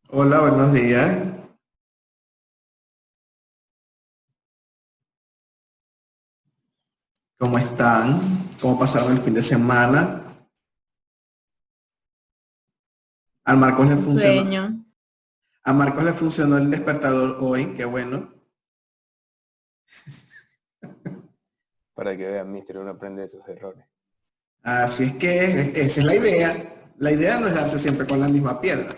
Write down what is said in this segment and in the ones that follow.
Hola, buenos días. ¿Cómo están? ¿Cómo pasaron el fin de semana? A Marcos le Un funcionó. sueño. A Marcos le funcionó el despertador hoy, qué bueno. Para que vean, Mister, uno aprende de sus errores. Así es que esa es la idea. La idea no es darse siempre con la misma piedra.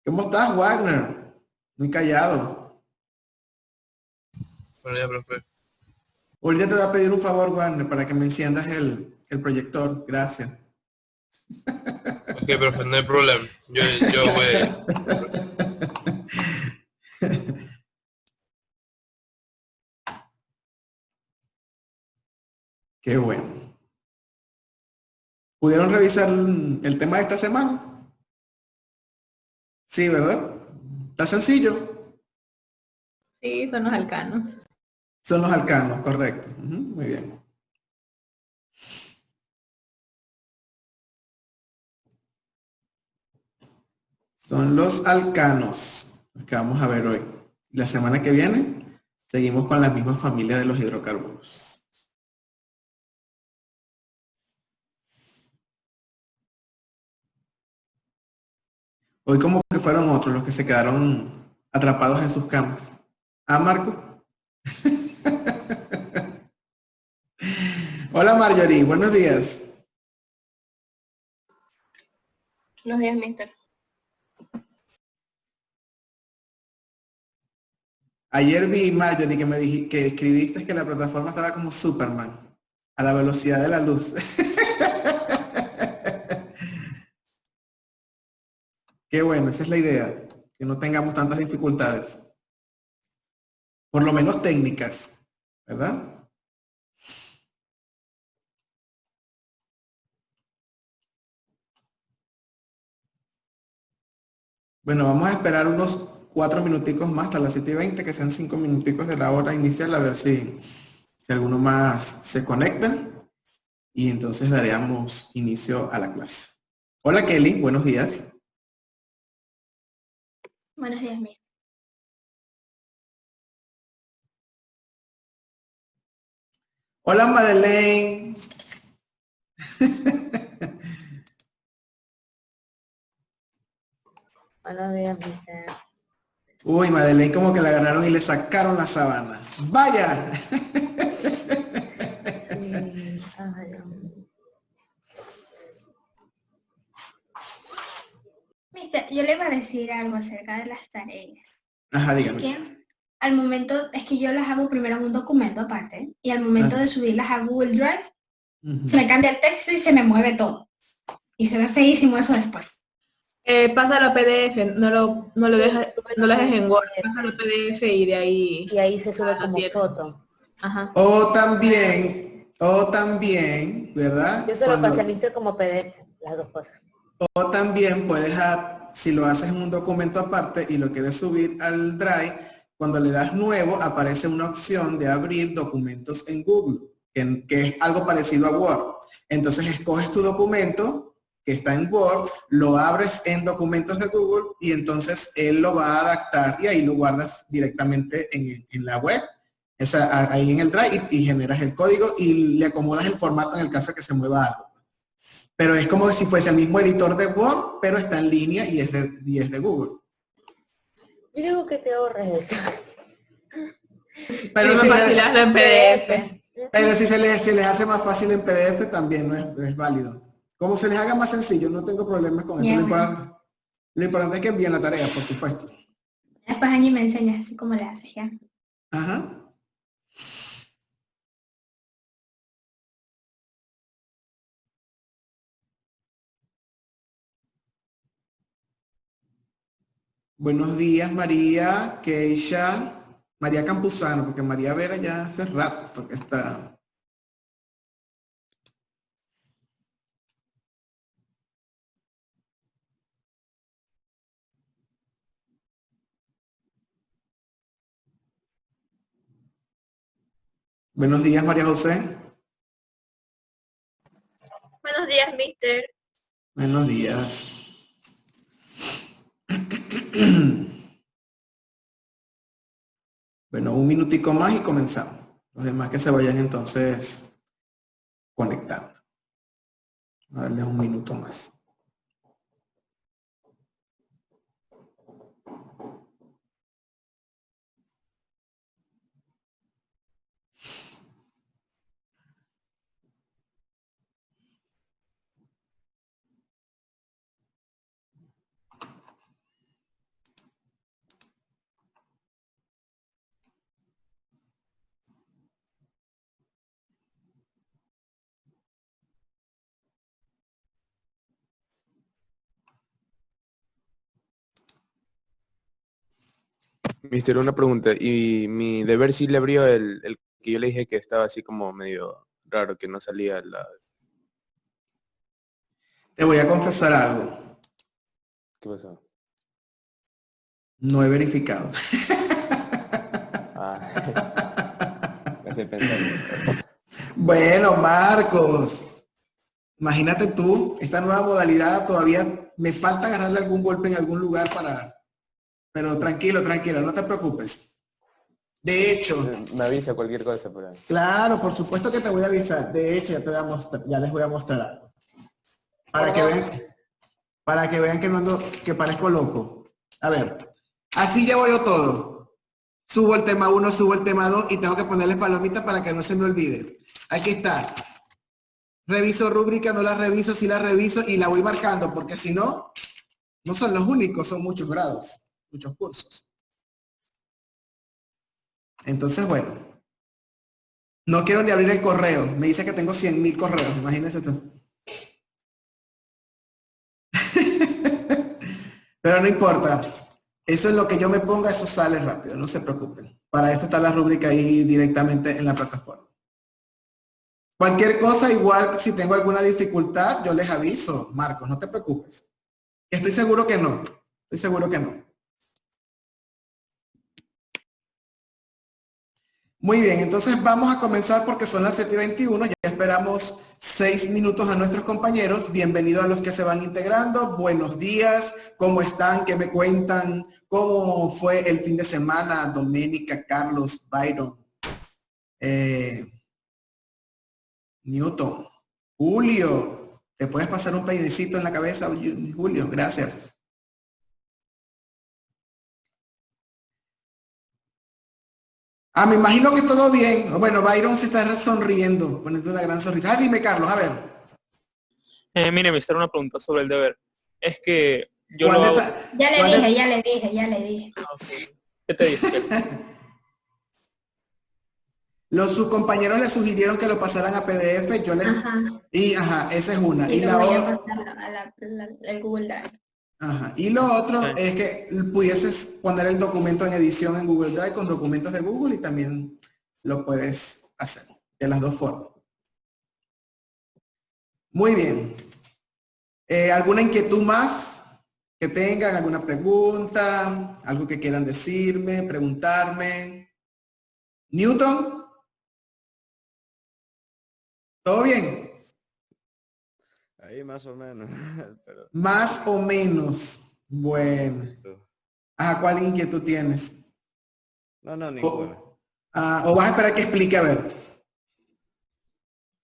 ¿Cómo estás, Wagner? Muy callado. Bueno, ya, profe. Ahorita te voy a pedir un favor, Wagner, para que me enciendas el proyector. Gracias. Ok, profe, no hay problema. Yo voy. Qué bueno. ¿Pudieron revisar el tema de esta semana? Sí, ¿verdad? Está sencillo. Sí, son los alcanos. Son los alcanos, correcto. Ujú, muy bien. Son los alcanos los que vamos a ver hoy. La semana que viene seguimos con la misma familia de los hidrocarburos. Hoy como que fueron otros los que se quedaron atrapados en sus camas. ¿Ah, Marco? Hola, Marjorie. Buenos días. Buenos días, mister. Ayer vi, Marjorie, que me dijiste que escribiste que la plataforma estaba como Superman, a la velocidad de la luz. Qué bueno, esa es la idea, que no tengamos tantas dificultades, por lo menos técnicas, ¿verdad? Bueno, vamos a esperar unos 4 minuticos más hasta las 7:20, que sean 5 minuticos de la hora inicial, a ver si alguno más se conecta y entonces daríamos inicio a la clase. Hola Kelly, buenos días. Buenos días, mister. Hola Madeleine. Buenos días, mister. Uy, Madeleine como que la agarraron y le sacaron la sábana. ¡Vaya! Sí, ay, Dios mío. Mister, yo le iba a decir algo acerca de las tareas. Ajá, Es dígame. que al momento, es que yo las hago primero en un documento aparte, y al momento Ah, de subirlas a Google Drive, ujú. se me cambia el texto y se me mueve todo. Y se ve feísimo eso después. Pásalo a PDF, no lo Sí, dejes, súbelo no lo dejes como en Word, PDF. pásalo a PDF y de ahí Y ahí se sube lo como tienes. foto. Ajá. O también, Yo ¿verdad? se lo pasé al mister como PDF, las dos cosas. O también puedes, si lo haces en un documento aparte y lo quieres subir al Drive, cuando le das nuevo aparece una opción de abrir documentos en Google, que es algo parecido a Word. Entonces escoges tu documento que está en Word, lo abres en documentos de Google y entonces él lo va a adaptar y ahí lo guardas directamente en la web, o sea, ahí en el Drive y generas el código y le acomodas el formato en el caso de que se mueva algo. Pero es como si fuese el mismo editor de Word, pero está en línea y es de Google. Yo digo que te ahorres eso. Pero Sí, si más fácil se, hazlo en PDF. pero si se les hace más fácil en PDF también no es válido. Como se les haga más sencillo, no tengo problemas con eso. Ya, bueno. Lo importante es que envíen la tarea, por supuesto. Después Angie me enseña así como le haces, ¿ya? Ajá. Buenos días, María, Keisha. María Campuzano, porque María Vera ya hace rato que está. Buenos días, María José. Buenos días, mister. Buenos días. Bueno, un minutico más y comenzamos. Los demás que se vayan entonces conectando. A darles un minuto más. Mister, una pregunta. Y mi deber sí le abrió el que yo le dije que estaba así como medio raro, que no salía las... Te voy a confesar algo. ¿Qué pasó? No he verificado. Me hace pensar. Bueno, Marcos. Imagínate tú, esta nueva modalidad todavía me falta agarrarle algún golpe en algún lugar para... Pero tranquilo, tranquilo, no te preocupes. De hecho... Me avisa cualquier cosa por ahí. Claro, por supuesto que te voy a avisar. De hecho, ya te voy a mostrar, ya les voy a mostrar algo. Para que vean que no ando, que parezco loco. A ver, así llevo yo todo. Subo el tema 1, subo el tema 2 y tengo que ponerles palomitas para que no se me olvide. Aquí está. Reviso rúbrica, no la reviso, sí la reviso y la voy marcando, porque si no, no son los únicos, son muchos grados, muchos cursos. Entonces, bueno, no quiero ni abrir el correo. Me dice que tengo 100.000 correos, imagínense tú. Pero no importa. Eso es lo que yo me ponga, eso sale rápido, no se preocupen. Para eso está la rúbrica ahí directamente en la plataforma. Cualquier cosa, igual si tengo alguna dificultad, yo les aviso, Marcos, no te preocupes. Estoy seguro que no. Estoy seguro que no. Muy bien, entonces vamos a comenzar porque son las 7:21, ya esperamos 6 minutos a nuestros compañeros. Bienvenidos a los que se van integrando, buenos días, ¿cómo están? ¿Qué me cuentan? ¿Cómo fue el fin de semana? Doménica, Carlos, Byron, Newton, Julio, ¿te puedes pasar un peinecito en la cabeza, Julio? Gracias. Me imagino que todo bien. Bueno, Byron se está sonriendo, poniendo una gran sonrisa. Dime, Carlos, a ver. Mire, mister, una pregunta sobre el deber. Es que yo ¿Cuál lo hago... de Ya ¿Cuál le de- dije. Ah, ok. ¿Qué te dice? Sus compañeros le sugirieron que lo pasaran a PDF, yo les... Ajá. Y, esa es una. Y Y lo la voy a otra... pasar al Google Drive. Ajá. Y lo otro Sí. es que pudieses poner el documento en edición en Google Drive con documentos de Google y también lo puedes hacer de las dos formas. Muy bien. ¿Alguna inquietud más que tengan? ¿Alguna pregunta? ¿Algo que quieran decirme, preguntarme? ¿Newton? ¿Todo bien? Ahí más o menos. Pero... Más o menos. Bueno. ¿Cuál inquietud tienes? No, ninguna. ¿O vas a esperar que explique? A ver.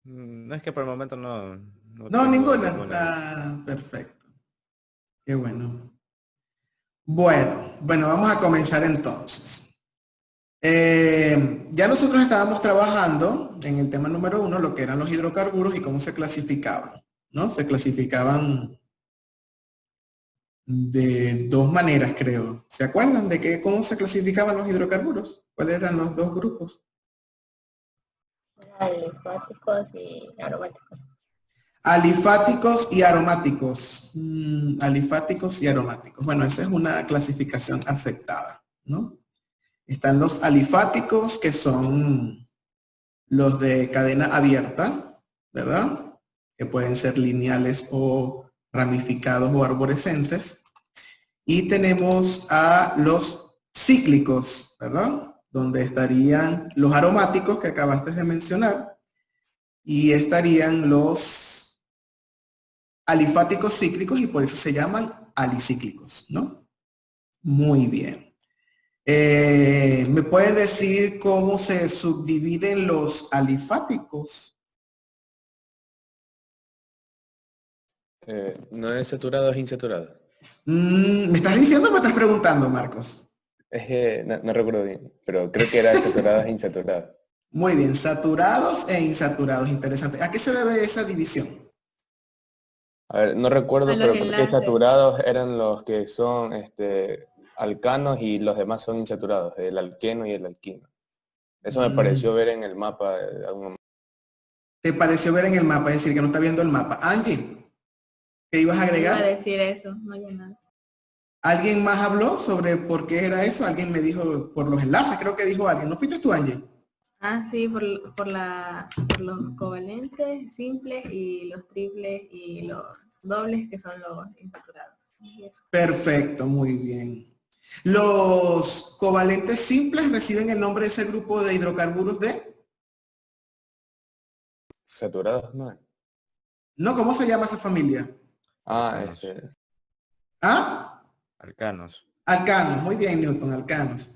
No, es que por el momento no No, tengo ninguna. Perfecto. Qué bueno. Bueno, vamos a comenzar entonces. Ya nosotros estábamos trabajando en el tema número 1, lo que eran los hidrocarburos y cómo se clasificaban, ¿no? Se clasificaban de dos maneras, creo. ¿Se acuerdan de cómo se clasificaban los hidrocarburos? ¿Cuáles eran los dos grupos? Alifáticos y aromáticos. Alifáticos y aromáticos. Alifáticos y aromáticos. Bueno, esa es una clasificación aceptada, ¿no? Están los alifáticos, que son los de cadena abierta, ¿verdad? Que pueden ser lineales o ramificados o arborescentes. Y tenemos a los cíclicos, ¿verdad? Donde estarían los aromáticos que acabaste de mencionar y estarían los alifáticos cíclicos y por eso se llaman alicíclicos, ¿no? Muy bien. ¿Me puede decir cómo se subdividen los alifáticos? ¿No es saturado, es insaturado? ¿Me estás diciendo o me estás preguntando, Marcos? Es que no recuerdo bien, pero creo que era saturado, es insaturado. Muy bien, saturados e insaturados, interesante. ¿A qué se debe esa división? A ver, no recuerdo, A los pero creo que enlaces. saturados eran los que son alcanos y los demás son insaturados, el alqueno y el alquino. Eso me pareció ver en el mapa de algún momento. ¿Te pareció ver en el mapa? Es decir, que no está viendo el mapa. Angie, ¿qué ibas a Iba a agregar? decir eso, no hay nada. ¿Alguien más habló sobre por qué era eso? Alguien me dijo, por los enlaces, creo que dijo alguien. ¿No fuiste tú, Angie? Ah, sí, por los covalentes simples y los triples y los dobles que son los insaturados. Y eso. Perfecto, muy bien. Los covalentes simples reciben el nombre de ese grupo de hidrocarburos de... Saturados, ¿no? No, ¿cómo se llama esa familia? Ah, ¿Ah? Alcanos. Alcanos, muy bien, Newton, alcanos.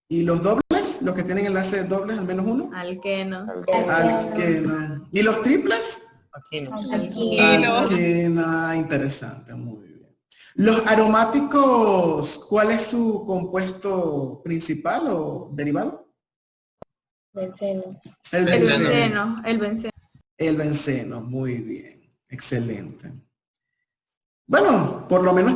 ¿Y los dobles? Los que tienen enlace dobles, al menos uno. Alqueno. Alqueno. ¿Y los triples? Aquí no. Alquena, interesante, muy bien. Los aromáticos, ¿cuál es su compuesto principal o derivado? Benceno. El El benceno. benceno, el benceno. El benceno, muy bien, excelente. Bueno, por lo menos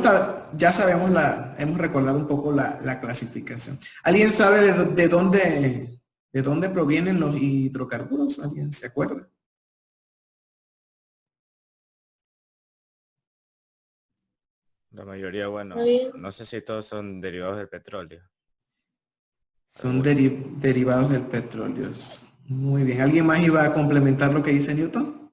ya sabemos hemos recordado un poco la clasificación. ¿Alguien sabe de dónde provienen los hidrocarburos? ¿Alguien se acuerda? La mayoría, bueno, Muy bien. no sé si todos son derivados del petróleo. Son derivados del petróleo. Muy bien. ¿Alguien más iba a complementar lo que dice Newton?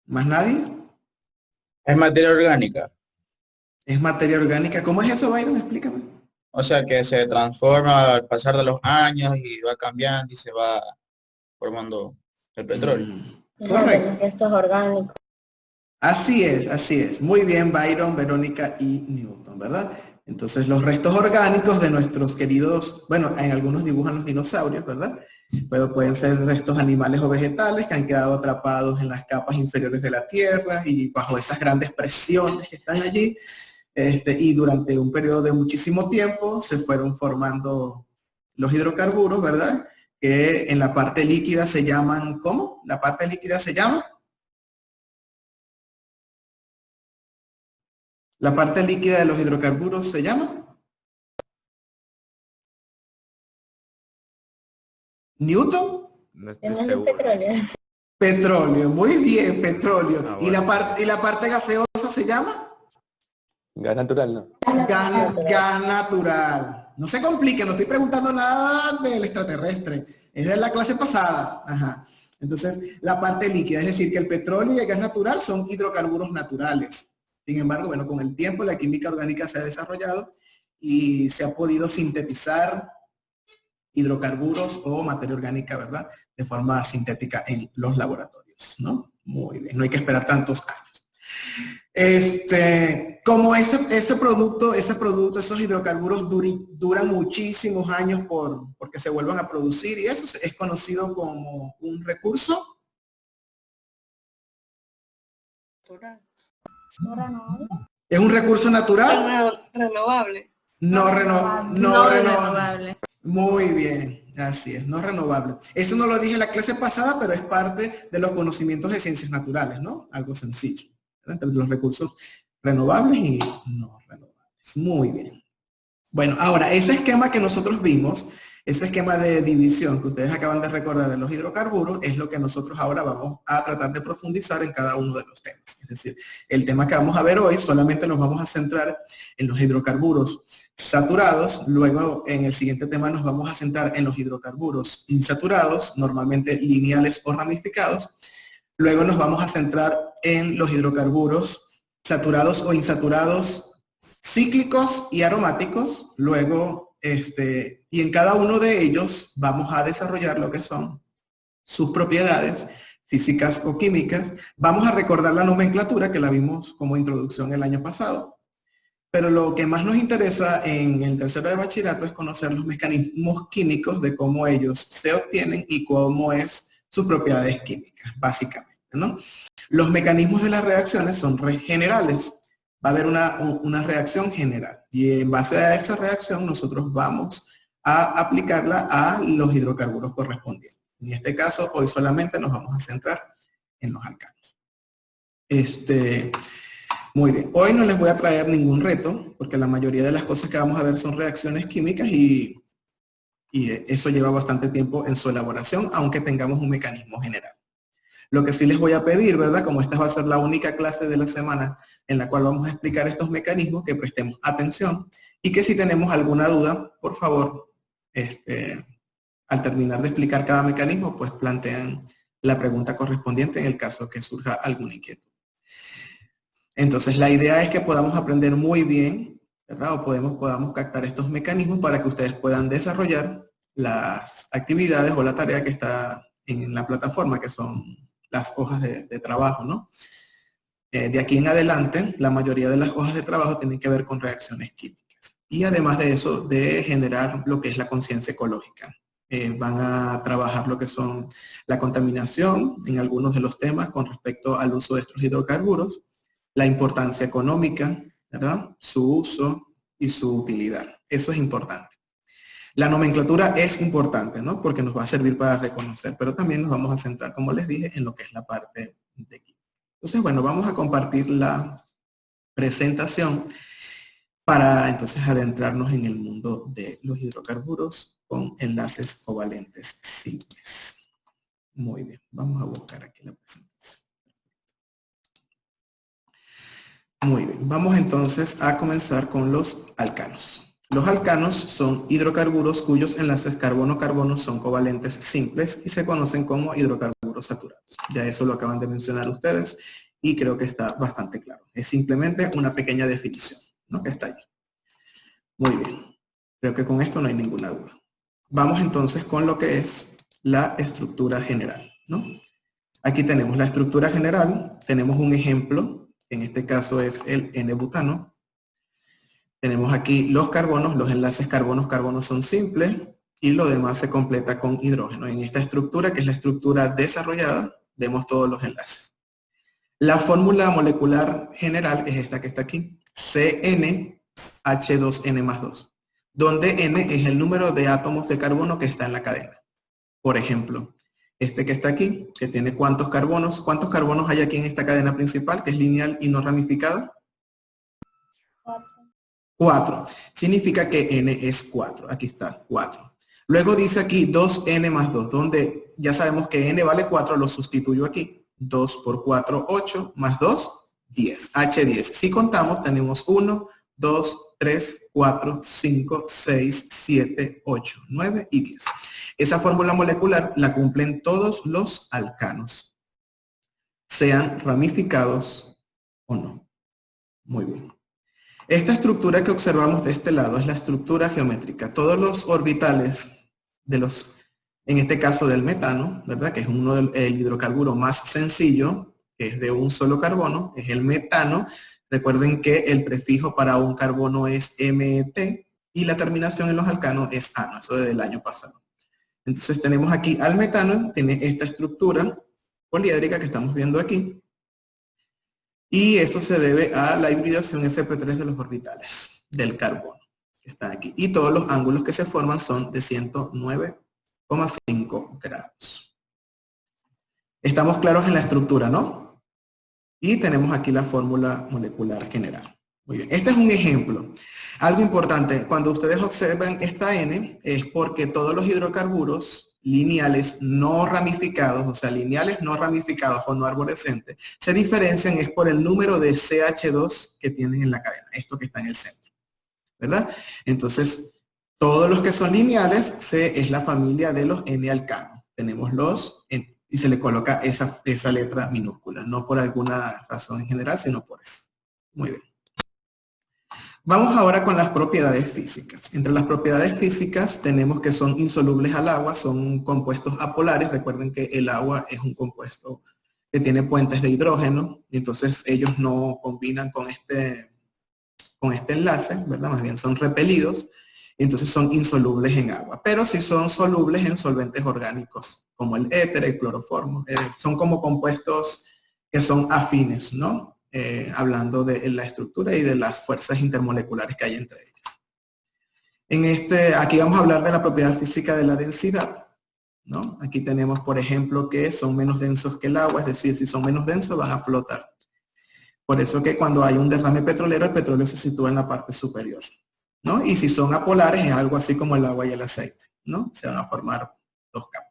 ¿Más nadie? Es materia orgánica. Es materia orgánica. ¿Cómo es eso, Byron? Explícame. O sea que se transforma al pasar de los años y va cambiando y se va formando el petróleo. Correcto. Los restos orgánicos. Así es, así es. Muy bien, Byron, Verónica y Newton, ¿verdad? Entonces, los restos orgánicos de nuestros queridos, bueno, en algunos dibujan los dinosaurios, ¿verdad? Pero pueden ser restos animales o vegetales que han quedado atrapados en las capas inferiores de la Tierra y bajo esas grandes presiones que están allí. Y durante un periodo de muchísimo tiempo se fueron formando los hidrocarburos, ¿verdad? Que en la parte líquida se llaman, ¿cómo? La parte líquida se llama... La parte líquida de los hidrocarburos se llama Newton. No estoy Además del seguro. petróleo. Petróleo, muy bien, petróleo. Ah, ¿Y la bueno. parte gaseosa se llama? Gas natural, ¿no? Gas natural. No se complique, no estoy preguntando nada del extraterrestre. Es de la clase pasada. Ajá. Entonces, la parte líquida, es decir, que el petróleo y el gas natural son hidrocarburos naturales. Sin embargo, bueno, con el tiempo la química orgánica se ha desarrollado y se ha podido sintetizar hidrocarburos o materia orgánica, ¿verdad? De forma sintética en los laboratorios, ¿no? Muy bien, no hay que esperar tantos años. Como ese producto, esos hidrocarburos duran muchísimos años porque se vuelvan a producir y eso es conocido como un recurso ¿Es un recurso natural? Renovable. No No renovable. renovable. Muy bien, así es, no renovable. Eso no lo dije en la clase pasada, pero es parte de los conocimientos de ciencias naturales, ¿no? Algo sencillo. ¿Verdad? Entre los recursos renovables y no renovables. Muy bien. Bueno, ahora, ese esquema que nosotros vimos, ese esquema de división que ustedes acaban de recordar de los hidrocarburos, es lo que nosotros ahora vamos a tratar de profundizar en cada uno de los temas. Es decir, el tema que vamos a ver hoy solamente nos vamos a centrar en los hidrocarburos saturados, luego en el siguiente tema nos vamos a centrar en los hidrocarburos insaturados, normalmente lineales o ramificados. Luego nos vamos a centrar en los hidrocarburos saturados o insaturados, cíclicos y aromáticos. Luego, y en cada uno de ellos vamos a desarrollar lo que son sus propiedades físicas o químicas. Vamos a recordar la nomenclatura que la vimos como introducción el año pasado. Pero lo que más nos interesa en el tercero de bachillerato es conocer los mecanismos químicos de cómo ellos se obtienen y cómo es sus propiedades químicas, básicamente, ¿no? Los mecanismos de las reacciones son generales. Va a haber una reacción general y en base a esa reacción nosotros vamos a aplicarla a los hidrocarburos correspondientes. En este caso, hoy solamente nos vamos a centrar en los alcanos. Muy bien, hoy no les voy a traer ningún reto, porque la mayoría de las cosas que vamos a ver son reacciones químicas y eso lleva bastante tiempo en su elaboración, aunque tengamos un mecanismo general. Lo que sí les voy a pedir, ¿verdad? Como esta va a ser la única clase de la semana en la cual vamos a explicar estos mecanismos, que prestemos atención y que si tenemos alguna duda, por favor, al terminar de explicar cada mecanismo, pues plantean la pregunta correspondiente en el caso que surja alguna inquietud. Entonces, la idea es que podamos aprender muy bien, ¿verdad? O podamos captar estos mecanismos para que ustedes puedan desarrollar las actividades o la tarea que está en la plataforma, que son las hojas de trabajo, ¿no? De aquí en adelante, la mayoría de las hojas de trabajo tienen que ver con reacciones químicas. Y además de eso, de generar lo que es la conciencia ecológica. Van a trabajar lo que son la contaminación en algunos de los temas con respecto al uso de estos hidrocarburos, la importancia económica, ¿verdad? Su uso y su utilidad. Eso es importante. La nomenclatura es importante, ¿no? Porque nos va a servir para reconocer, pero también nos vamos a centrar, como les dije, en lo que es la parte de aquí. Entonces, bueno, vamos a compartir la presentación para entonces adentrarnos en el mundo de los hidrocarburos con enlaces covalentes simples. Muy bien, vamos a buscar aquí la presentación. Muy bien, vamos entonces a comenzar con los alcanos. Los alcanos son hidrocarburos cuyos enlaces carbono-carbono son covalentes simples y se conocen como hidrocarburos saturados. Ya eso lo acaban de mencionar ustedes y creo que está bastante claro. Es simplemente una pequeña definición, ¿no? Que está allí. Muy bien. Creo que con esto no hay ninguna duda. Vamos entonces con lo que es la estructura general, ¿no? Aquí tenemos la estructura general. Tenemos un ejemplo. En este caso es el N-butano. Tenemos aquí los carbonos, los enlaces carbonos-carbonos son simples y lo demás se completa con hidrógeno. En esta estructura, que es la estructura desarrollada, vemos todos los enlaces. La fórmula molecular general es esta que está aquí, CnH2n+2, donde N es el número de átomos de carbono que está en la cadena. Por ejemplo, este que está aquí, que tiene ¿cuántos carbonos hay aquí en esta cadena principal, que es lineal y no ramificada? 4. Significa que N es 4. Aquí está, 4. Luego dice aquí 2N+2, donde ya sabemos que N vale 4, lo sustituyo aquí. 2 por 4, 8, más 2, 10. H10. Si contamos, tenemos 1, 2, 3, 4, 5, 6, 7, 8, 9 y 10. Esa fórmula molecular la cumplen todos los alcanos, sean ramificados o no. Muy bien. Esta estructura que observamos de este lado es la estructura geométrica. Todos los orbitales de los, en este caso del metano, ¿verdad? Que es el hidrocarburo más sencillo, que es de un solo carbono, es el metano. Recuerden que el prefijo para un carbono es MET y la terminación en los alcanos es ano, eso desde el año pasado. Entonces tenemos aquí al metano, tiene esta estructura poliédrica que estamos viendo aquí. Y eso se debe a la hibridación sp3 de los orbitales del carbono, que están aquí. Y todos los ángulos que se forman son de 109,5 grados. Estamos claros en la estructura, ¿no? Y tenemos aquí la fórmula molecular general. Muy bien, este es un ejemplo. Algo importante, cuando ustedes observan esta N, es porque todos los hidrocarburos lineales no ramificados, o sea, lineales no ramificados o no arborescentes, se diferencian es por el número de CH2 que tienen en la cadena, esto que está en el centro, ¿verdad? Entonces, todos los que son lineales, C es la familia de los N-alcanos. Tenemos los, y se le coloca esa letra minúscula, no por alguna razón en general, sino por eso. Muy bien. Vamos ahora con las propiedades físicas. Entre las propiedades físicas tenemos que son insolubles al agua, son compuestos apolares. Recuerden que el agua es un compuesto que tiene puentes de hidrógeno, y entonces ellos no combinan con este enlace, ¿verdad? Más bien son repelidos, y entonces son insolubles en agua. Pero sí son solubles en solventes orgánicos, como el éter, el cloroformo. Son como compuestos que son afines, ¿no? Hablando de la estructura y de las fuerzas intermoleculares que hay entre ellas. Aquí vamos a hablar de la propiedad física de la densidad, ¿no? Aquí tenemos, por ejemplo, que son menos densos que el agua, es decir, si son menos densos van a flotar. Por eso que cuando hay un derrame petrolero, el petróleo se sitúa en la parte superior, ¿no? Y si son apolares es algo así como el agua y el aceite, ¿no? Se van a formar dos capas.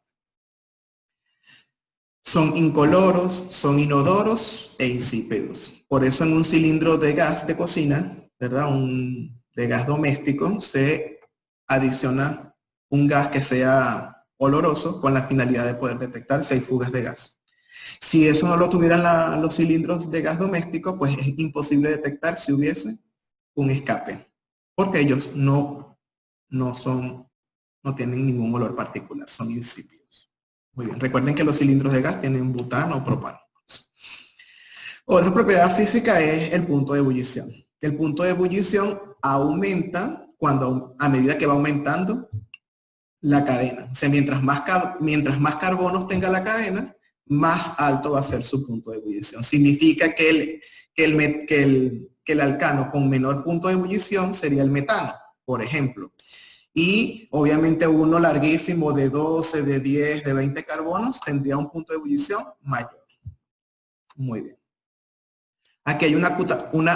Son incoloros, son inodoros e insípidos. Por eso en un cilindro de gas de cocina, ¿verdad? De gas doméstico, se adiciona un gas que sea oloroso con la finalidad de poder detectar si hay fugas de gas. Si eso no lo tuvieran los cilindros de gas doméstico, pues es imposible detectar si hubiese un escape, porque ellos no tienen ningún olor particular, son insípidos. Muy bien, recuerden que los cilindros de gas tienen butano o propano. Otra propiedad física es el punto de ebullición. El punto de ebullición aumenta a medida que va aumentando la cadena. O sea, mientras más carbonos tenga la cadena, más alto va a ser su punto de ebullición. Significa que el alcano con menor punto de ebullición sería el metano, por ejemplo. Y obviamente uno larguísimo de 12, de 10, de 20 carbonos tendría un punto de ebullición mayor. Muy bien. Aquí hay una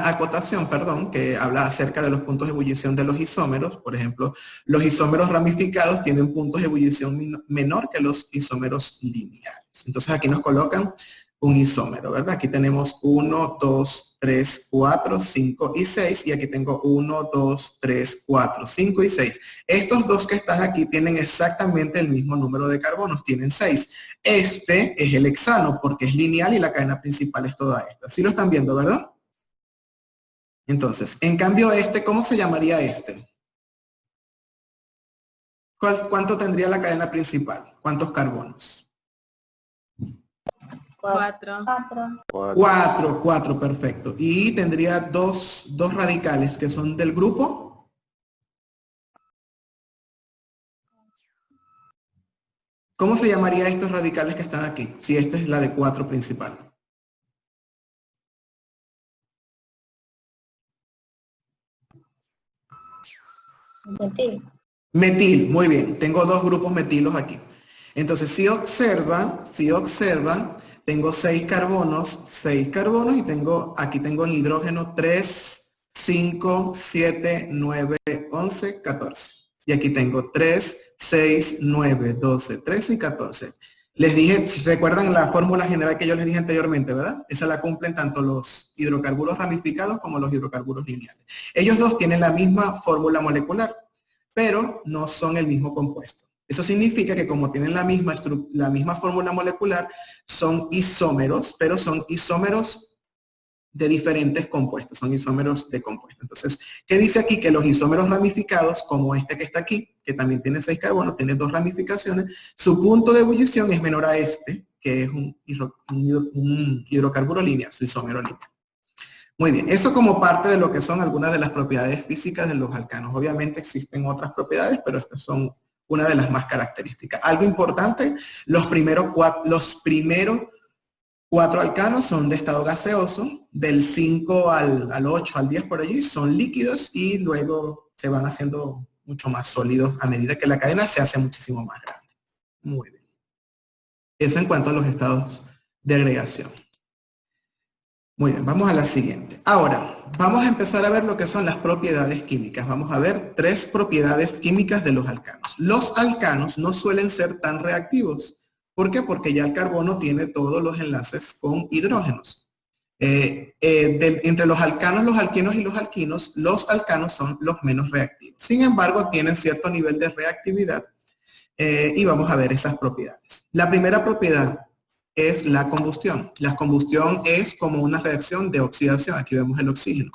acotación, que habla acerca de los puntos de ebullición de los isómeros. Por ejemplo, los isómeros ramificados tienen puntos de ebullición menor que los isómeros lineales. Entonces aquí nos colocan un isómero, ¿verdad? Aquí tenemos 1, 2, 3, 4, 5 y 6. Y aquí tengo 1, 2, 3, 4, 5 y 6. Estos dos que están aquí tienen exactamente el mismo número de carbonos, tienen 6. Este es el hexano porque es lineal y la cadena principal es toda esta. ¿Sí lo están viendo, verdad? Entonces, en cambio ¿cómo se llamaría este? ¿Cuánto tendría la cadena principal? ¿Cuántos carbonos? 4. 4, perfecto. Y tendría dos radicales que son del grupo. ¿Cómo se llamaría estos radicales que están aquí? Si esta es la de 4 principal. Metil. Metil, muy bien. Tengo dos grupos metilos aquí. Entonces, si observan, tengo 6 carbonos y aquí tengo en hidrógeno 3, 5, 7, 9, 11, 14. Y aquí tengo 3, 6, 9, 12, 13 y 14. Les dije, si recuerdan la fórmula general que yo les dije anteriormente, ¿verdad? Esa la cumplen tanto los hidrocarburos ramificados como los hidrocarburos lineales. Ellos dos tienen la misma fórmula molecular, pero no son el mismo compuesto. Eso significa que como tienen la misma fórmula molecular, son isómeros, pero son isómeros de diferentes compuestos, son isómeros de compuestos. Entonces, ¿qué dice aquí? Que los isómeros ramificados, como este que está aquí, que también tiene 6 carbonos, tiene 2 ramificaciones, su punto de ebullición es menor a este, que es un hidrocarburo lineal, su isómero lineal. Muy bien, eso como parte de lo que son algunas de las propiedades físicas de los alcanos. Obviamente existen otras propiedades, pero estas son una de las más características. Algo importante, los primeros 4 alcanos son de estado gaseoso, del 5 al 8, al 10 por allí, son líquidos y luego se van haciendo mucho más sólidos a medida que la cadena se hace muchísimo más grande. Muy bien. Eso en cuanto a los estados de agregación. Muy bien, vamos a la siguiente. Ahora, vamos a empezar a ver lo que son las propiedades químicas. Vamos a ver 3 propiedades químicas de los alcanos. Los alcanos no suelen ser tan reactivos. ¿Por qué? Porque ya el carbono tiene todos los enlaces con hidrógenos. Entre los alcanos, los alquenos y los alquinos, los alcanos son los menos reactivos. Sin embargo, tienen cierto nivel de reactividad y vamos a ver esas propiedades. La primera propiedad es la combustión. La combustión es como una reacción de oxidación. Aquí vemos el oxígeno.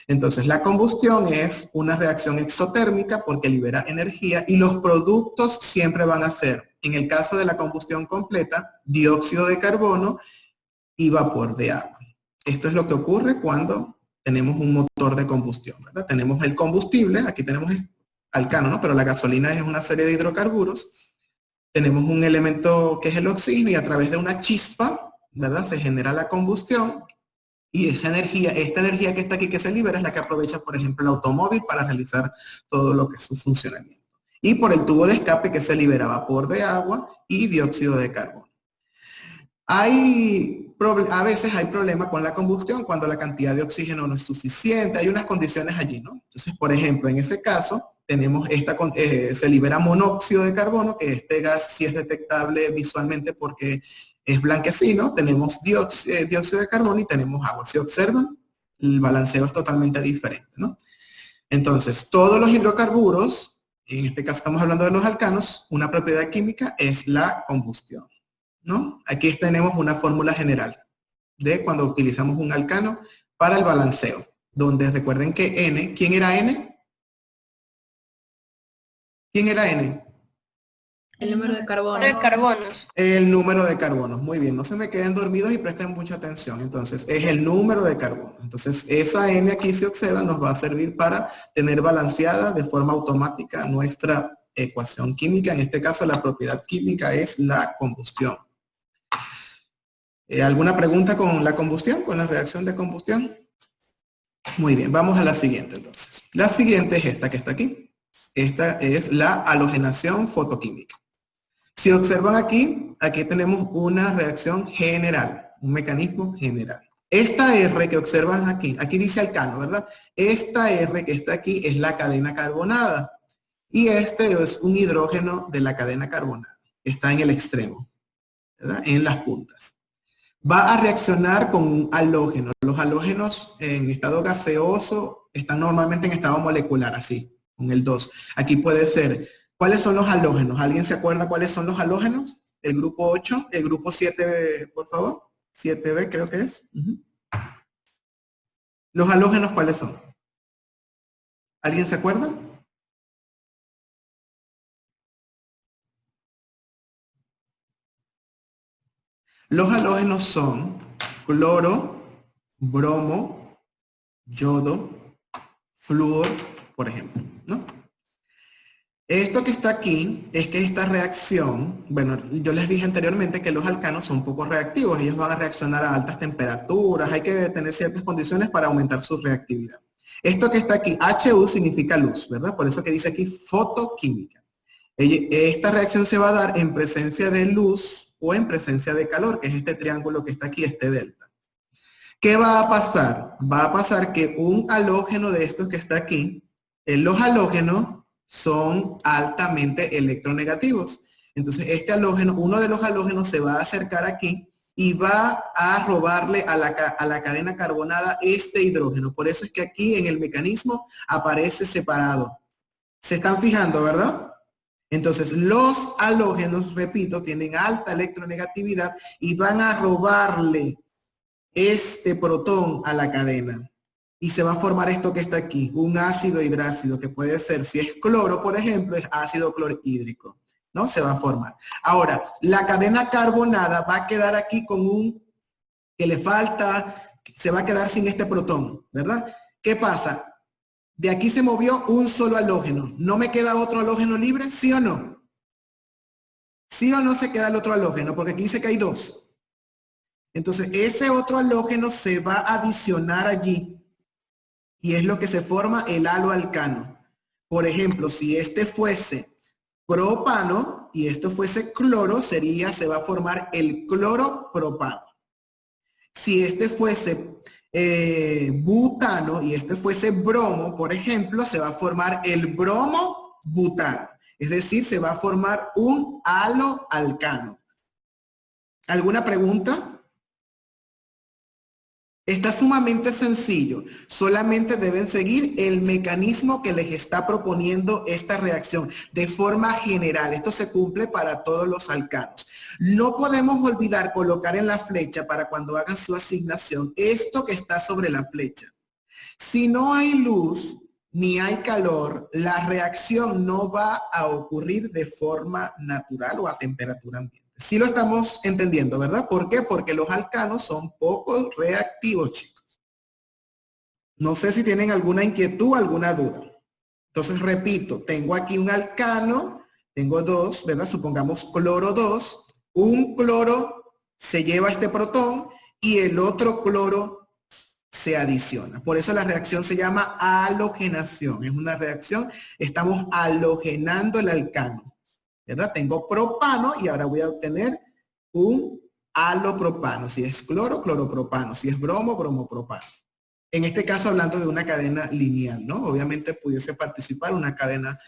Entonces, la combustión es una reacción exotérmica porque libera energía y los productos siempre van a ser, en el caso de la combustión completa, dióxido de carbono y vapor de agua. Esto es lo que ocurre cuando tenemos un motor de combustión, ¿verdad? Tenemos el combustible, aquí tenemos alcano, ¿no? Pero la gasolina es una serie de hidrocarburos. Tenemos un elemento que es el oxígeno y a través de una chispa, ¿verdad? Se genera la combustión y esa energía, esta energía que está aquí que se libera es la que aprovecha, por ejemplo, el automóvil para realizar todo lo que es su funcionamiento. Y por el tubo de escape que se libera vapor de agua y dióxido de carbono. A veces hay problema con la combustión cuando la cantidad de oxígeno no es suficiente, hay unas condiciones allí, ¿no? Entonces, por ejemplo, en ese caso, tenemos se libera monóxido de carbono, que este gas sí es detectable visualmente porque es blanquecino, tenemos dióxido de carbono y tenemos agua. ¿Se observan? El balanceo es totalmente diferente, ¿no? Entonces, todos los hidrocarburos, en este caso estamos hablando de los alcanos, una propiedad química es la combustión, ¿no? Aquí tenemos una fórmula general de cuando utilizamos un alcano para el balanceo, donde recuerden que N, ¿quién era N? ¿Quién era N? El número de carbono. De carbonos. El número de carbonos. Muy bien, no se me queden dormidos y presten mucha atención. Entonces, es el número de carbono. Entonces, esa N aquí se observa, nos va a servir para tener balanceada de forma automática nuestra ecuación química. En este caso, la propiedad química es la combustión. ¿Alguna pregunta con la combustión, con la reacción de combustión? Muy bien, vamos a la siguiente entonces. La siguiente es esta que está aquí. Esta es la halogenación fotoquímica. Si observan aquí, aquí tenemos una reacción general, un mecanismo general. Esta R que observan aquí, aquí dice alcano, ¿verdad? Esta R que está aquí es la cadena carbonada. Y este es un hidrógeno de la cadena carbonada. Está en el extremo, ¿verdad? En las puntas. Va a reaccionar con un halógeno. Los halógenos en estado gaseoso están normalmente en estado molecular, así, con el 2. Aquí puede ser, ¿cuáles son los halógenos? ¿Alguien se acuerda cuáles son los halógenos? El grupo 8, el grupo 7, por favor. 7B creo que es. ¿Los halógenos cuáles son? ¿Alguien se acuerda? Los halógenos son cloro, bromo, yodo, flúor, por ejemplo, ¿no? Esto que está aquí es que esta reacción, bueno, yo les dije anteriormente que los alcanos son poco reactivos, ellos van a reaccionar a altas temperaturas, hay que tener ciertas condiciones para aumentar su reactividad. Esto que está aquí, HU significa luz, ¿verdad? Por eso que dice aquí fotoquímica. Esta reacción se va a dar en presencia de luz o en presencia de calor, que es este triángulo que está aquí, este delta. ¿Qué va a pasar? Va a pasar que un halógeno de estos que está aquí, los halógenos son altamente electronegativos. Entonces este halógeno, uno de los halógenos se va a acercar aquí y va a robarle a la cadena carbonada este hidrógeno. Por eso es que aquí en el mecanismo aparece separado. ¿Se están fijando, verdad? Entonces, los halógenos, repito, tienen alta electronegatividad y van a robarle este protón a la cadena. Y se va a formar esto que está aquí, un ácido hidrácido, que puede ser, si es cloro, por ejemplo, es ácido clorhídrico, ¿no? Se va a formar. Ahora, la cadena carbonada va a quedar aquí con un, que le falta, se va a quedar sin este protón, ¿verdad? ¿Qué pasa? De aquí se movió un solo halógeno. ¿No me queda otro halógeno libre? ¿Sí o no? ¿Sí o no se queda el otro halógeno? Porque aquí dice que hay 2. Entonces, ese otro halógeno se va a adicionar allí. Y es lo que se forma el haloalcano. Por ejemplo, si este fuese propano y esto fuese cloro, se va a formar el cloropropano. Si este fuese butano y este fuese bromo, por ejemplo, se va a formar el bromo-butano. Es decir, se va a formar un haloalcano. ¿Alguna pregunta? Está sumamente sencillo. Solamente deben seguir el mecanismo que les está proponiendo esta reacción de forma general. Esto se cumple para todos los alcanos. No podemos olvidar colocar en la flecha para cuando hagan su asignación esto que está sobre la flecha. Si no hay luz ni hay calor, la reacción no va a ocurrir de forma natural o a temperatura ambiente. Sí lo estamos entendiendo, ¿verdad? ¿Por qué? Porque los alcanos son poco reactivos, chicos. No sé si tienen alguna inquietud, alguna duda. Entonces, repito, tengo aquí un alcano, tengo dos, ¿verdad? Supongamos cloro 2. Un cloro se lleva este protón y el otro cloro se adiciona. Por eso la reacción se llama halogenación. Es una reacción, estamos halogenando el alcano. ¿Verdad? Tengo propano y ahora voy a obtener un halopropano. Si es cloro, cloropropano. Si es bromo, bromopropano. En este caso hablando de una cadena lineal, ¿no? Obviamente pudiese participar una cadena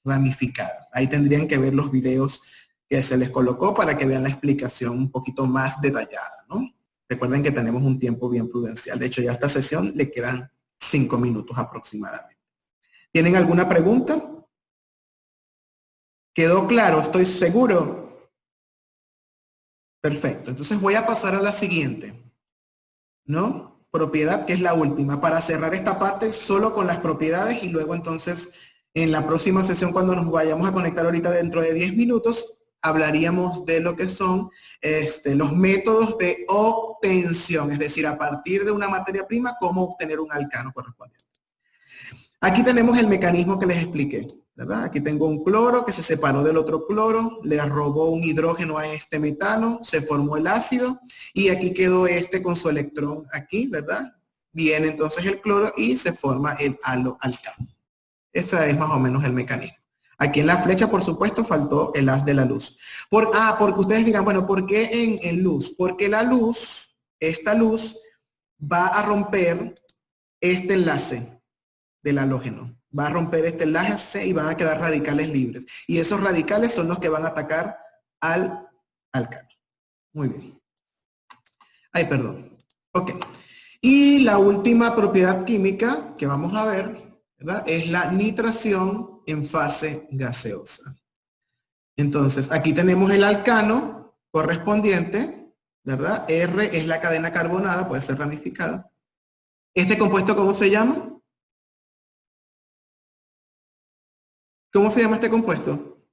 ramificada. Ahí tendrían que ver los videos que se les colocó para que vean la explicación un poquito más detallada, ¿no? Recuerden que tenemos un tiempo bien prudencial. De hecho, ya a esta sesión le quedan 5 minutos aproximadamente. ¿Tienen alguna pregunta? ¿Quedó claro? ¿Estoy seguro? Perfecto. Entonces voy a pasar a la siguiente, ¿no? Propiedad, que es la última, para cerrar esta parte solo con las propiedades y luego entonces en la próxima sesión cuando nos vayamos a conectar ahorita dentro de 10 minutos, hablaríamos de lo que son los métodos de obtención, es decir, a partir de una materia prima, cómo obtener un alcano correspondiente. Aquí tenemos el mecanismo que les expliqué, ¿verdad? Aquí tengo un cloro que se separó del otro cloro, le robó un hidrógeno a este metano, se formó el ácido y aquí quedó este con su electrón aquí, ¿verdad? Viene entonces el cloro y se forma el haloalcano. Ese es más o menos el mecanismo. Aquí en la flecha, por supuesto, faltó el haz de la luz. Porque ustedes dirán, bueno, ¿por qué en luz? Porque la luz, esta luz, va a romper este enlace del halógeno. Va a romper este enlace y van a quedar radicales libres. Y esos radicales son los que van a atacar al alcano. Muy bien. Ay, perdón. Ok. Y la última propiedad química que vamos a ver, ¿verdad? Es la nitración en fase gaseosa. Entonces, aquí tenemos el alcano correspondiente, ¿verdad? R es la cadena carbonada, puede ser ramificada. ¿Este compuesto cómo se llama? ¿Cómo se llama este compuesto?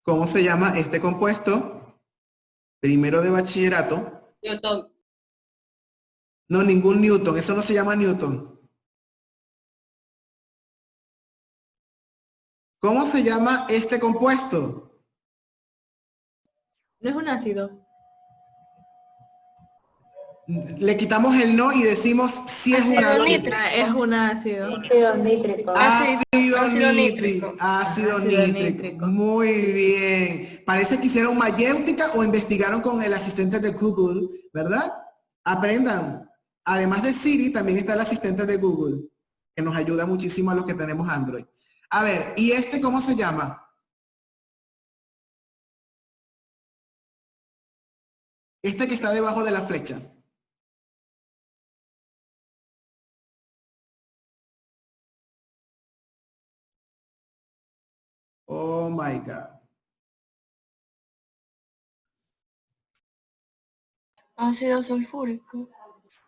¿Cómo se llama este compuesto? Primero de bachillerato. Newton. No, ningún Newton. Eso no se llama Newton. ¿Cómo se llama este compuesto? No es un ácido. Le quitamos el no y decimos si es un ácido. Es un ácido. Ácido nítrico. Ácido nítrico. Muy bien. Parece que hicieron mayéutica o investigaron con el asistente de Google, ¿verdad? Aprendan. Además de Siri, también está el asistente de Google, que nos ayuda muchísimo a los que tenemos Android. A ver, ¿y este cómo se llama? Este que está debajo de la flecha. Oh my God. Ácido sulfúrico.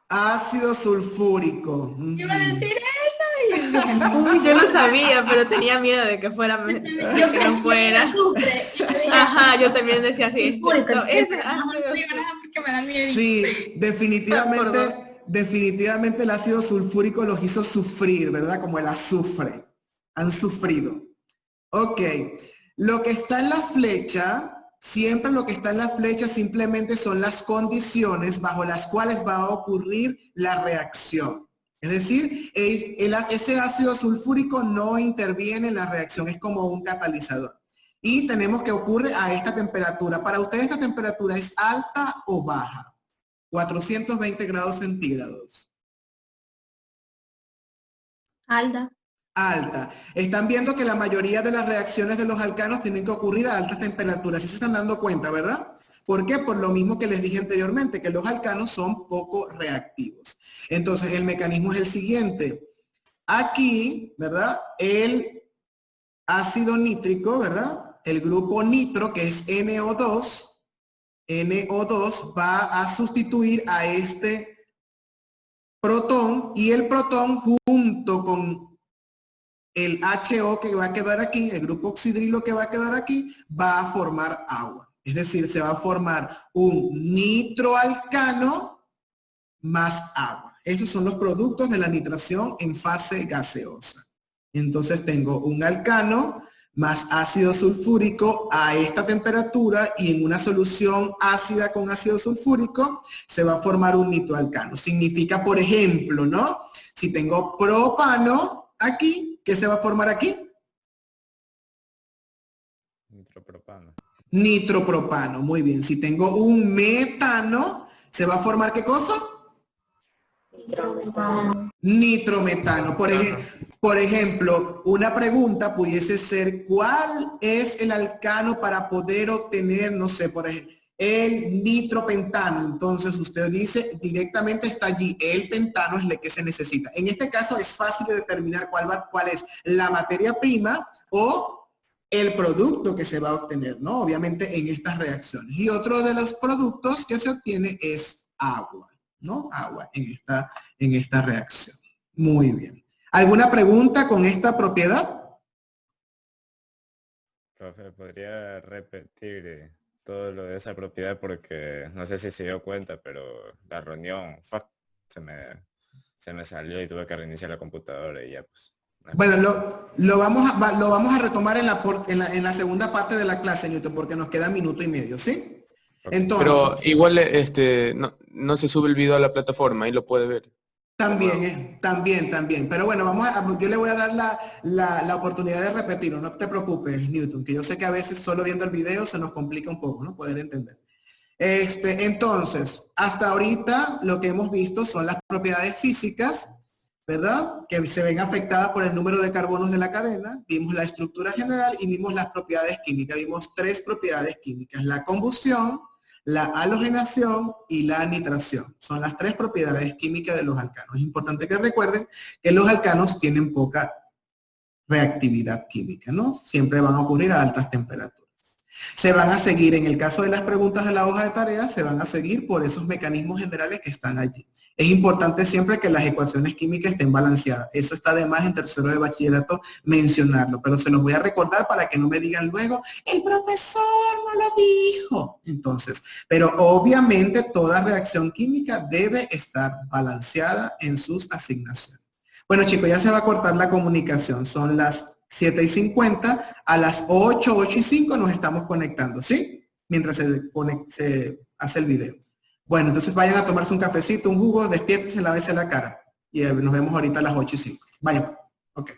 Ácido sulfúrico. Iba a decir eso. Uy, yo lo sabía, pero tenía miedo de que fuera. Yo que no fuera. Ajá, yo también decía así. Porque me da miedo. Sí, definitivamente el ácido sulfúrico los hizo sufrir, ¿verdad? Como el azufre. Han sufrido. Ok. Lo que está en la flecha, siempre lo que está en la flecha simplemente son las condiciones bajo las cuales va a ocurrir la reacción. Es decir, ese ácido sulfúrico no interviene en la reacción, es como un catalizador. Y tenemos que ocurre a esta temperatura. Para ustedes esta temperatura es alta o baja. 420 grados centígrados. Alda. Alta. Están viendo que la mayoría de las reacciones de los alcanos tienen que ocurrir a altas temperaturas. ¿Sí se están dando cuenta, verdad? ¿Por qué? Por lo mismo que les dije anteriormente, que los alcanos son poco reactivos. Entonces, el mecanismo es el siguiente. Aquí, ¿verdad? El ácido nítrico, ¿verdad? El grupo nitro, que es NO2, NO2 va a sustituir a este protón, y el protón junto con el HO que va a quedar aquí, el grupo oxidrilo que va a quedar aquí, va a formar agua. Es decir, se va a formar un nitroalcano más agua. Esos son los productos de la nitración en fase gaseosa. Entonces tengo un alcano más ácido sulfúrico a esta temperatura, y en una solución ácida con ácido sulfúrico se va a formar un nitroalcano. Significa, por ejemplo, ¿no? Si tengo propano aquí, ¿qué se va a formar aquí? Nitropropano. Nitropropano, muy bien. Si tengo un metano, ¿se va a formar qué cosa? Nitrometano. Por ejemplo, una pregunta pudiese ser, ¿cuál es el alcano para poder obtener, no sé, por ejemplo, el nitropentano? Entonces usted dice, directamente está allí, el pentano es el que se necesita. En este caso es fácil de determinar cuál es la materia prima o el producto que se va a obtener, ¿no? Obviamente en estas reacciones. Y otro de los productos que se obtiene es agua, ¿no? Agua en esta reacción. Muy bien. ¿Alguna pregunta con esta propiedad? Profe, ¿podría repetir todo lo de esa propiedad? Porque no sé si se dio cuenta, pero la reunión se me salió y tuve que reiniciar la computadora y ya pues. Bueno, lo vamos a retomar en la segunda parte de la clase, Newton, porque nos queda 1 minuto y medio, ¿sí? Entonces, pero igual no se sube el video a la plataforma, ahí lo puede ver. También. Pero bueno, yo le voy a dar la oportunidad de repetirlo, no te preocupes, Newton, que yo sé que a veces solo viendo el video se nos complica un poco, ¿no? Poder entender. Entonces, hasta ahorita lo que hemos visto son las propiedades físicas, ¿verdad? Que se ven afectadas por el número de carbonos de la cadena. Vimos la estructura general y vimos las propiedades químicas. Vimos 3 propiedades químicas: la combustión, la halogenación y la nitración. Son las 3 propiedades químicas de los alcanos. Es importante que recuerden que los alcanos tienen poca reactividad química, ¿no? Siempre van a ocurrir a altas temperaturas. Se van a seguir, en el caso de las preguntas de la hoja de tareas, se van a seguir por esos mecanismos generales que están allí. Es importante siempre que las ecuaciones químicas estén balanceadas. Eso está de más en tercero de bachillerato mencionarlo, pero se los voy a recordar para que no me digan luego, el profesor no lo dijo. Entonces, pero obviamente toda reacción química debe estar balanceada en sus asignaciones. Bueno, chicos, ya se va a cortar la comunicación. Son las 7:50, a las 8:05 nos estamos conectando, ¿sí? Mientras se hace el video. Bueno, entonces vayan a tomarse un cafecito, un jugo, despiértense, lávense la cara. Y nos vemos ahorita a las 8:05. Vayan. Ok.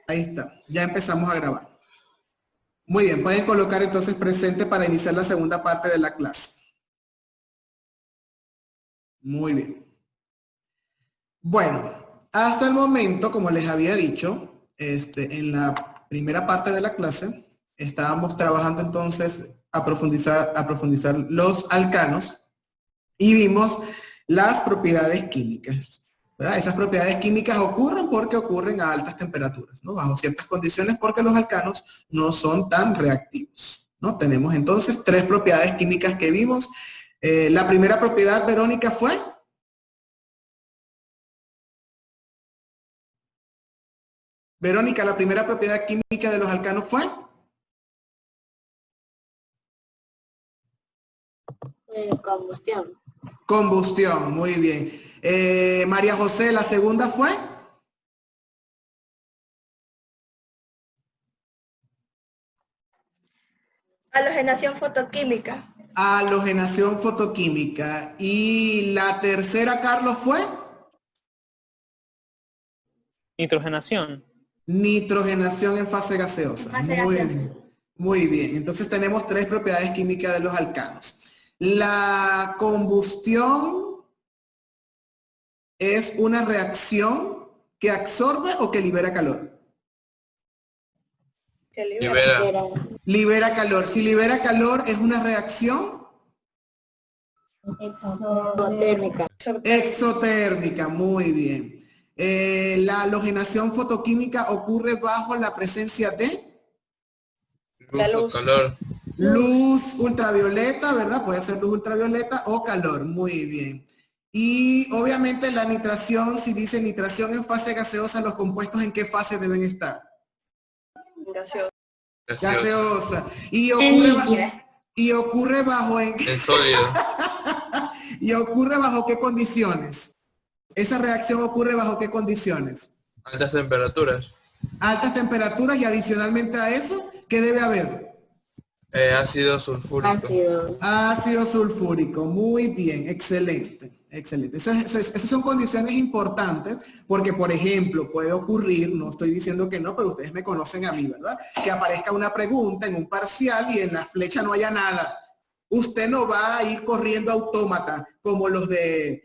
Ahí está. Ya empezamos a grabar. Muy bien, pueden colocar entonces presente para iniciar la segunda parte de la clase. Muy bien. Bueno, hasta el momento, como les había dicho, en la primera parte de la clase, estábamos trabajando entonces a profundizar los alcanos y vimos las propiedades químicas, ¿verdad? Esas propiedades químicas ocurren porque ocurren a altas temperaturas, ¿no? Bajo ciertas condiciones, porque los alcanos no son tan reactivos, ¿no? Tenemos entonces 3 propiedades químicas que vimos. La primera propiedad, Verónica, fue... Verónica, la primera propiedad química de los alcanos fue... Combustión. Combustión, muy bien. María José, la segunda fue... Halogenación fotoquímica. Halogenación fotoquímica. Y la tercera, Carlos, fue... Nitrogenación. Nitrogenación en fase gaseosa. Fase Muy gaseosa. bien. Muy bien. Entonces tenemos 3 propiedades químicas de los alcanos. La combustión es una reacción que absorbe o que libera calor. Que libera. Libera calor. Si libera calor, es una reacción Exotérmica. exotérmica. Muy bien. La halogenación fotoquímica ocurre bajo la presencia de La Luz o luz. calor. luz ultravioleta, ¿verdad? Puede ser luz ultravioleta o calor. Muy bien. Y obviamente la nitración, si dice nitración en fase gaseosa, ¿los compuestos en qué fase deben estar? Gaseosa. Gaseosa. Y En ocurre, líquida. y ocurre bajo en En sólido. y ocurre bajo qué condiciones. Esa reacción ocurre bajo qué condiciones. Altas temperaturas. Altas temperaturas y adicionalmente a eso, ¿qué debe haber? Ácido sulfúrico. Ácido. Ácido sulfúrico. Muy bien, excelente. Excelente. Esas son condiciones importantes porque, por ejemplo, puede ocurrir, no estoy diciendo que no, pero ustedes me conocen a mí, ¿verdad? Que aparezca una pregunta en un parcial y en la flecha no haya nada. Usted no va a ir corriendo autómata como los de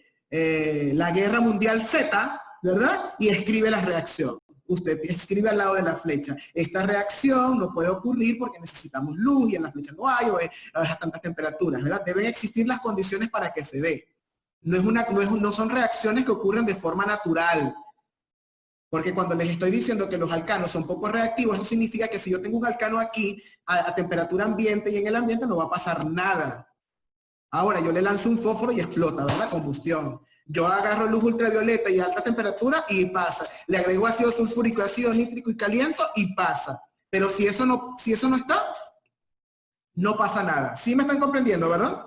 la Guerra Mundial Z, ¿verdad? Y escribe la reacción. Usted escribe al lado de la flecha. Esta reacción no puede ocurrir porque necesitamos luz y en la flecha no hay o es a tantas temperaturas, ¿verdad? Deben existir las condiciones para que se dé. No son reacciones que ocurren de forma natural. Porque cuando les estoy diciendo que los alcanos son poco reactivos, eso significa que si yo tengo un alcano aquí a temperatura ambiente y en el ambiente no va a pasar nada. Ahora yo le lanzo un fósforo y explota, ¿verdad? Combustión. Yo agarro luz ultravioleta y alta temperatura y pasa. Le agrego ácido sulfúrico, ácido nítrico y caliento y pasa. Pero si eso no está, no pasa nada. ¿Sí me están comprendiendo, verdad?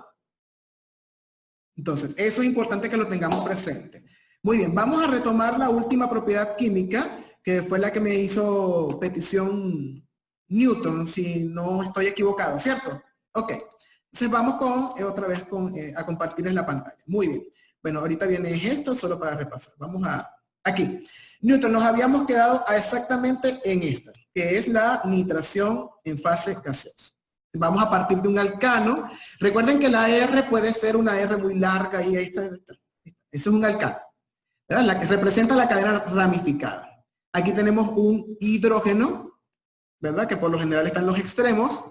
Entonces, eso es importante que lo tengamos presente. Muy bien, vamos a retomar la última propiedad química, que fue la que me hizo petición Newton, si no estoy equivocado, ¿cierto? Ok, entonces vamos otra vez a compartirles la pantalla. Muy bien. Bueno, ahorita viene esto solo para repasar. Vamos aquí. Newton, nos habíamos quedado exactamente en esta, que es la nitración en fase gaseosa. Vamos a partir de un alcano. Recuerden que la R puede ser una R muy larga y esta. Ese es un alcano, ¿verdad? La que representa la cadena ramificada. Aquí tenemos un hidrógeno, ¿verdad? Que por lo general está en los extremos.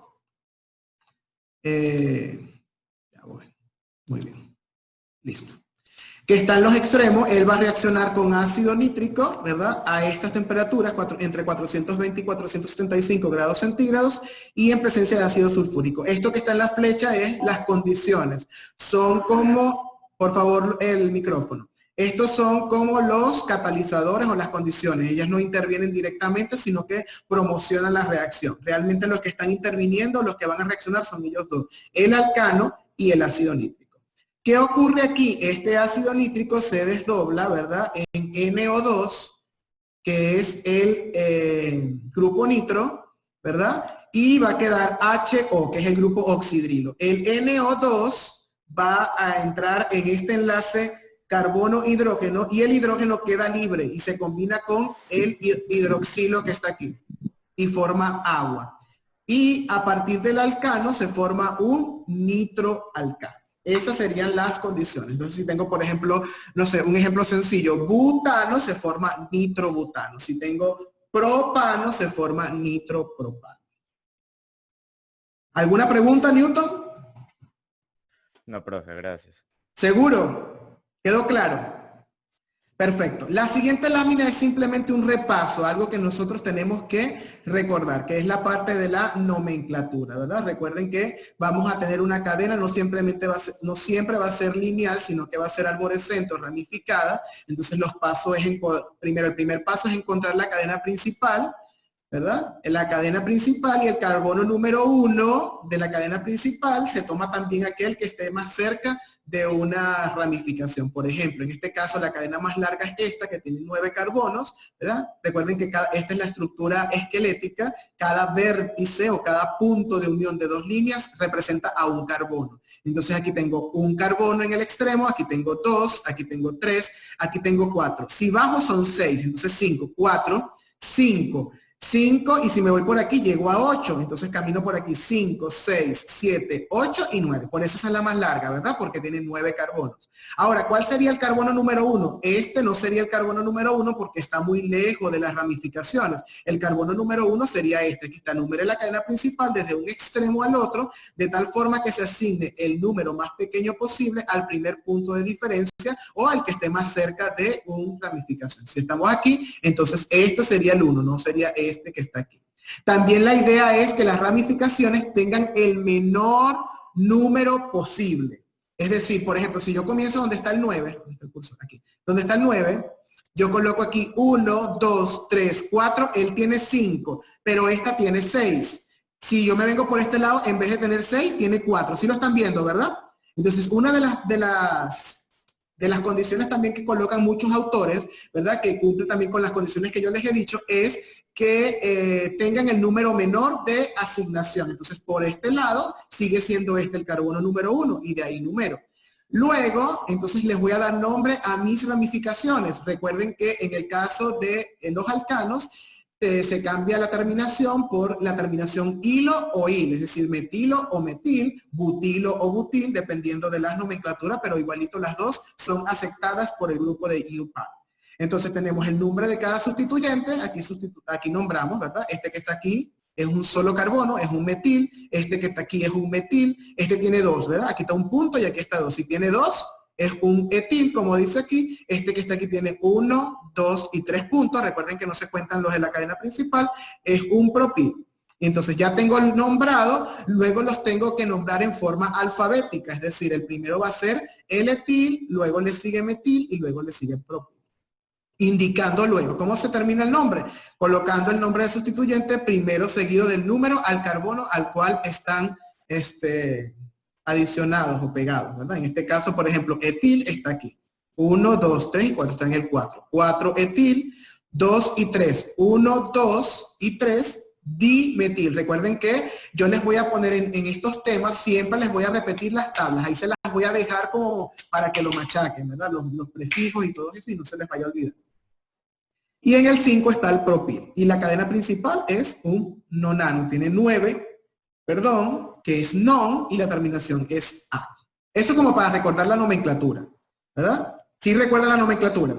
Muy bien. Listo. Que está en los extremos, él va a reaccionar con ácido nítrico, ¿verdad? A estas temperaturas, entre 420 y 475 grados centígrados, y en presencia de ácido sulfúrico. Esto que está en la flecha es las condiciones. Son como, por favor, el micrófono. Estos son como los catalizadores o las condiciones. Ellas no intervienen directamente, sino que promocionan la reacción. Realmente los que están interviniendo, los que van a reaccionar son ellos dos. El alcano y el ácido nítrico. ¿Qué ocurre aquí? Este ácido nítrico se desdobla, ¿verdad? En NO2, que es el grupo nitro, ¿verdad? Y va a quedar HO, que es el grupo oxidrilo. El NO2 va a entrar en este enlace carbono-hidrógeno y el hidrógeno queda libre y se combina con el hidroxilo que está aquí y forma agua. Y a partir del alcano se forma un nitroalcano. Esas serían las condiciones. Entonces, si tengo, por ejemplo, no sé, un ejemplo sencillo, butano se forma nitrobutano. Si tengo propano, se forma nitropropano. ¿Alguna pregunta, Newton? No, profe, gracias. ¿Seguro? ¿Quedó claro? Perfecto. La siguiente lámina es simplemente un repaso, algo que nosotros tenemos que recordar, que es la parte de la nomenclatura, ¿verdad? Recuerden que vamos a tener una cadena, no siempre va a ser lineal, sino que va a ser arborescente o ramificada. Entonces los pasos es, el primer paso es encontrar la cadena principal, ¿verdad? En la cadena principal y el carbono número 1 de la cadena principal se toma también aquel que esté más cerca de una ramificación. Por ejemplo, en este caso la cadena más larga es esta, que tiene 9 carbonos, ¿verdad? Recuerden que esta es la estructura esquelética, cada vértice o cada punto de unión de dos líneas representa a un carbono. Entonces aquí tengo un carbono en el extremo, aquí tengo 2, aquí tengo 3, aquí tengo 4. Si bajo son 6, entonces 5, 4, 5. 5 y si me voy por aquí llego a 8, entonces camino por aquí 5, 6, 7, 8 y 9. Por eso esa es la más larga, ¿verdad? Porque tiene 9 carbonos. Ahora, ¿cuál sería el carbono número 1? Este no sería el carbono número 1 porque está muy lejos de las ramificaciones. El carbono número 1 sería este, que está número la cadena principal desde un extremo al otro, de tal forma que se asigne el número más pequeño posible al primer punto de diferencia o al que esté más cerca de una ramificación. Si estamos aquí, entonces este sería el 1, no sería este que está aquí. También la idea es que las ramificaciones tengan el menor número posible. Es decir, por ejemplo, si yo comienzo donde está el 9, aquí, donde está el 9, yo coloco aquí 1, 2, 3, 4, él tiene 5, pero esta tiene 6. Si yo me vengo por este lado, en vez de tener 6, tiene 4. ¿Sí lo están viendo, verdad? Entonces, una de las condiciones también que colocan muchos autores, ¿verdad? Que cumple también con las condiciones que yo les he dicho, es que tengan el número menor de asignación. Entonces, por este lado, sigue siendo este el carbono número 1 y de ahí número. Luego, entonces les voy a dar nombre a mis ramificaciones. Recuerden que en el caso de los alcanos, se cambia la terminación por la terminación hilo o il, es decir, metilo o metil, butilo o butil, dependiendo de las nomenclaturas, pero igualito las dos son aceptadas por el grupo de IUPAC. Entonces tenemos el nombre de cada sustituyente, aquí nombramos, ¿verdad? Este que está aquí es un solo carbono, es un metil, este que está aquí es un metil, este tiene 2, ¿verdad? Aquí está un punto y aquí está 2. Si tiene 2, es un etil, como dice aquí. Este que está aquí tiene 1, 2 y 3 puntos. Recuerden que no se cuentan los de la cadena principal. Es un propil. Entonces ya tengo el nombrado, luego los tengo que nombrar en forma alfabética. Es decir, el primero va a ser el etil, luego le sigue metil y luego le sigue propil. Indicando luego, ¿cómo se termina el nombre? Colocando el nombre del sustituyente primero seguido del número al carbono al cual están adicionados o pegados, ¿verdad? En este caso, por ejemplo, etil está aquí. 1, 2, 3 y 4 está en el 4. 4 etil, 2 y 3. 1, 2 y 3 dimetil. Recuerden que yo les voy a poner en estos temas, siempre les voy a repetir las tablas. Ahí se las voy a dejar como para que lo machaquen, ¿verdad? Los prefijos y todo eso y no se les vaya a olvidar. Y en el 5 está el propil. Y la cadena principal es un nonano. Tiene 9, que es non y la terminación es a. Eso como para recordar la nomenclatura, ¿verdad? ¿Sí recuerdan la nomenclatura?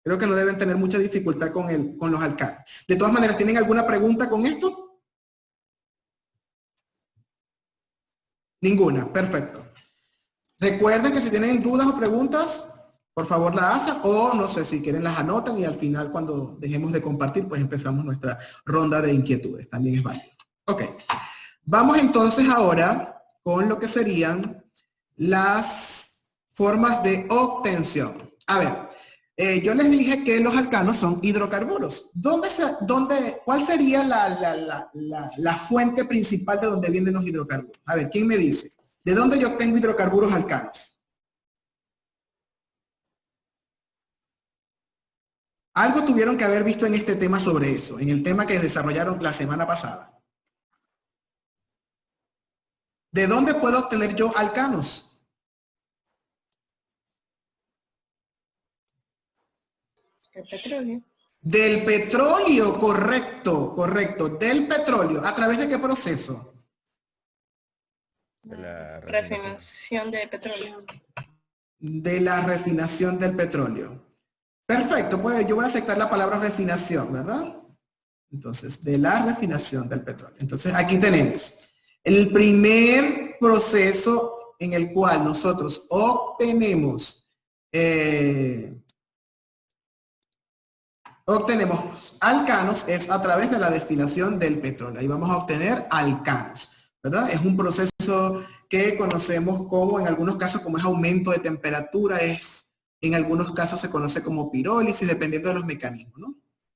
Creo que no deben tener mucha dificultad con los alcanos. De todas maneras, ¿tienen alguna pregunta con esto? Ninguna, perfecto. Recuerden que si tienen dudas o preguntas, por favor la hacen, o no sé, si quieren las anotan y al final cuando dejemos de compartir, pues empezamos nuestra ronda de inquietudes. También es válido. Ok. Vamos entonces ahora con lo que serían las formas de obtención. A ver, yo les dije que los alcanos son hidrocarburos. ¿Cuál sería la fuente principal de donde vienen los hidrocarburos? A ver, ¿quién me dice? ¿De dónde yo obtengo hidrocarburos alcanos? Algo tuvieron que haber visto en este tema sobre eso, en el tema que desarrollaron la semana pasada. ¿De dónde puedo obtener yo alcanos? El petróleo. Del petróleo, correcto, correcto. Del petróleo. ¿A través de qué proceso? De la Refinación de petróleo. De la refinación del petróleo. Perfecto, pues yo voy a aceptar la palabra refinación, ¿verdad? Entonces, de la refinación del petróleo. Entonces, aquí tenemos el primer proceso en el cual nosotros obtenemos alcanos es a través de la destilación del petróleo. Ahí vamos a obtener alcanos, ¿verdad? Es un proceso que conocemos como, en algunos casos, como es aumento de temperatura, en algunos casos se conoce como pirólisis, dependiendo de los mecanismos, ¿no?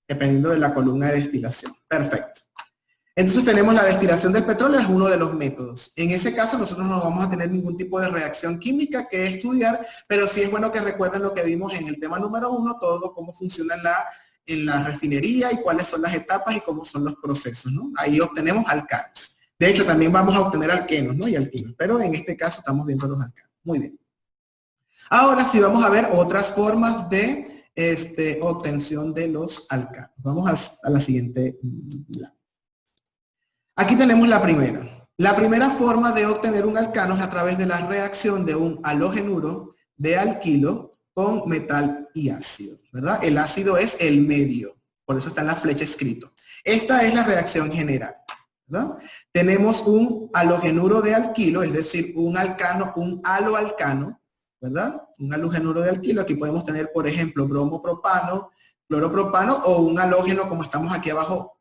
dependiendo de la columna de destilación. Perfecto. Entonces tenemos la destilación del petróleo, es uno de los métodos. En ese caso nosotros no vamos a tener ningún tipo de reacción química que estudiar, pero sí es bueno que recuerden lo que vimos en el tema número 1, todo cómo funciona en la refinería y cuáles son las etapas y cómo son los procesos, ¿no? Ahí obtenemos alcanos. De hecho, también vamos a obtener alquenos, ¿no? Y alquinos, pero en este caso estamos viendo los alcanos. Muy bien. Ahora sí vamos a ver otras formas de obtención de los alcanos. Vamos a la siguiente. Aquí tenemos la primera. La primera forma de obtener un alcano es a través de la reacción de un halogenuro de alquilo con metal y ácido, ¿verdad? El ácido es el medio, por eso está en la flecha escrito. Esta es la reacción general, ¿verdad? Tenemos un halogenuro de alquilo, es decir, un alcano, un haloalcano, ¿verdad? Un halogenuro de alquilo. Aquí podemos tener, por ejemplo, bromopropano, cloropropano o un halógeno como estamos aquí abajo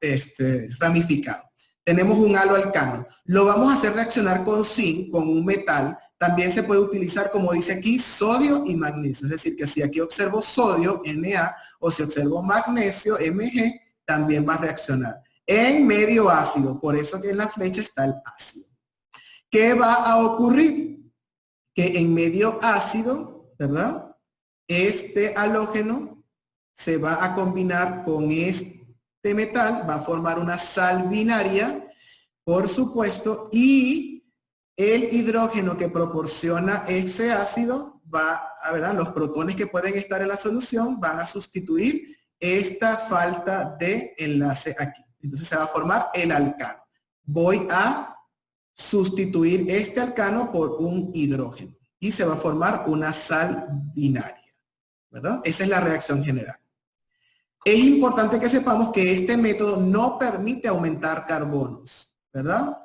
ramificado. Tenemos un haloalcano. Lo vamos a hacer reaccionar con zinc, con un metal. También se puede utilizar, como dice aquí, sodio y magnesio. Es decir, que si aquí observo sodio, Na, o si observo magnesio, Mg, también va a reaccionar. En medio ácido, por eso que en la flecha está el ácido. ¿Qué va a ocurrir? Que en medio ácido, ¿verdad? Este halógeno se va a combinar con este metal, va a formar una sal binaria, por supuesto, y el hidrógeno que proporciona ese ácido va a ver, los protones que pueden estar en la solución van a sustituir esta falta de enlace aquí. Entonces se va a formar el alcano. Voy a sustituir este alcano por un hidrógeno y se va a formar una sal binaria, ¿verdad? Esa es la reacción general. Es importante que sepamos que este método no permite aumentar carbonos, ¿verdad?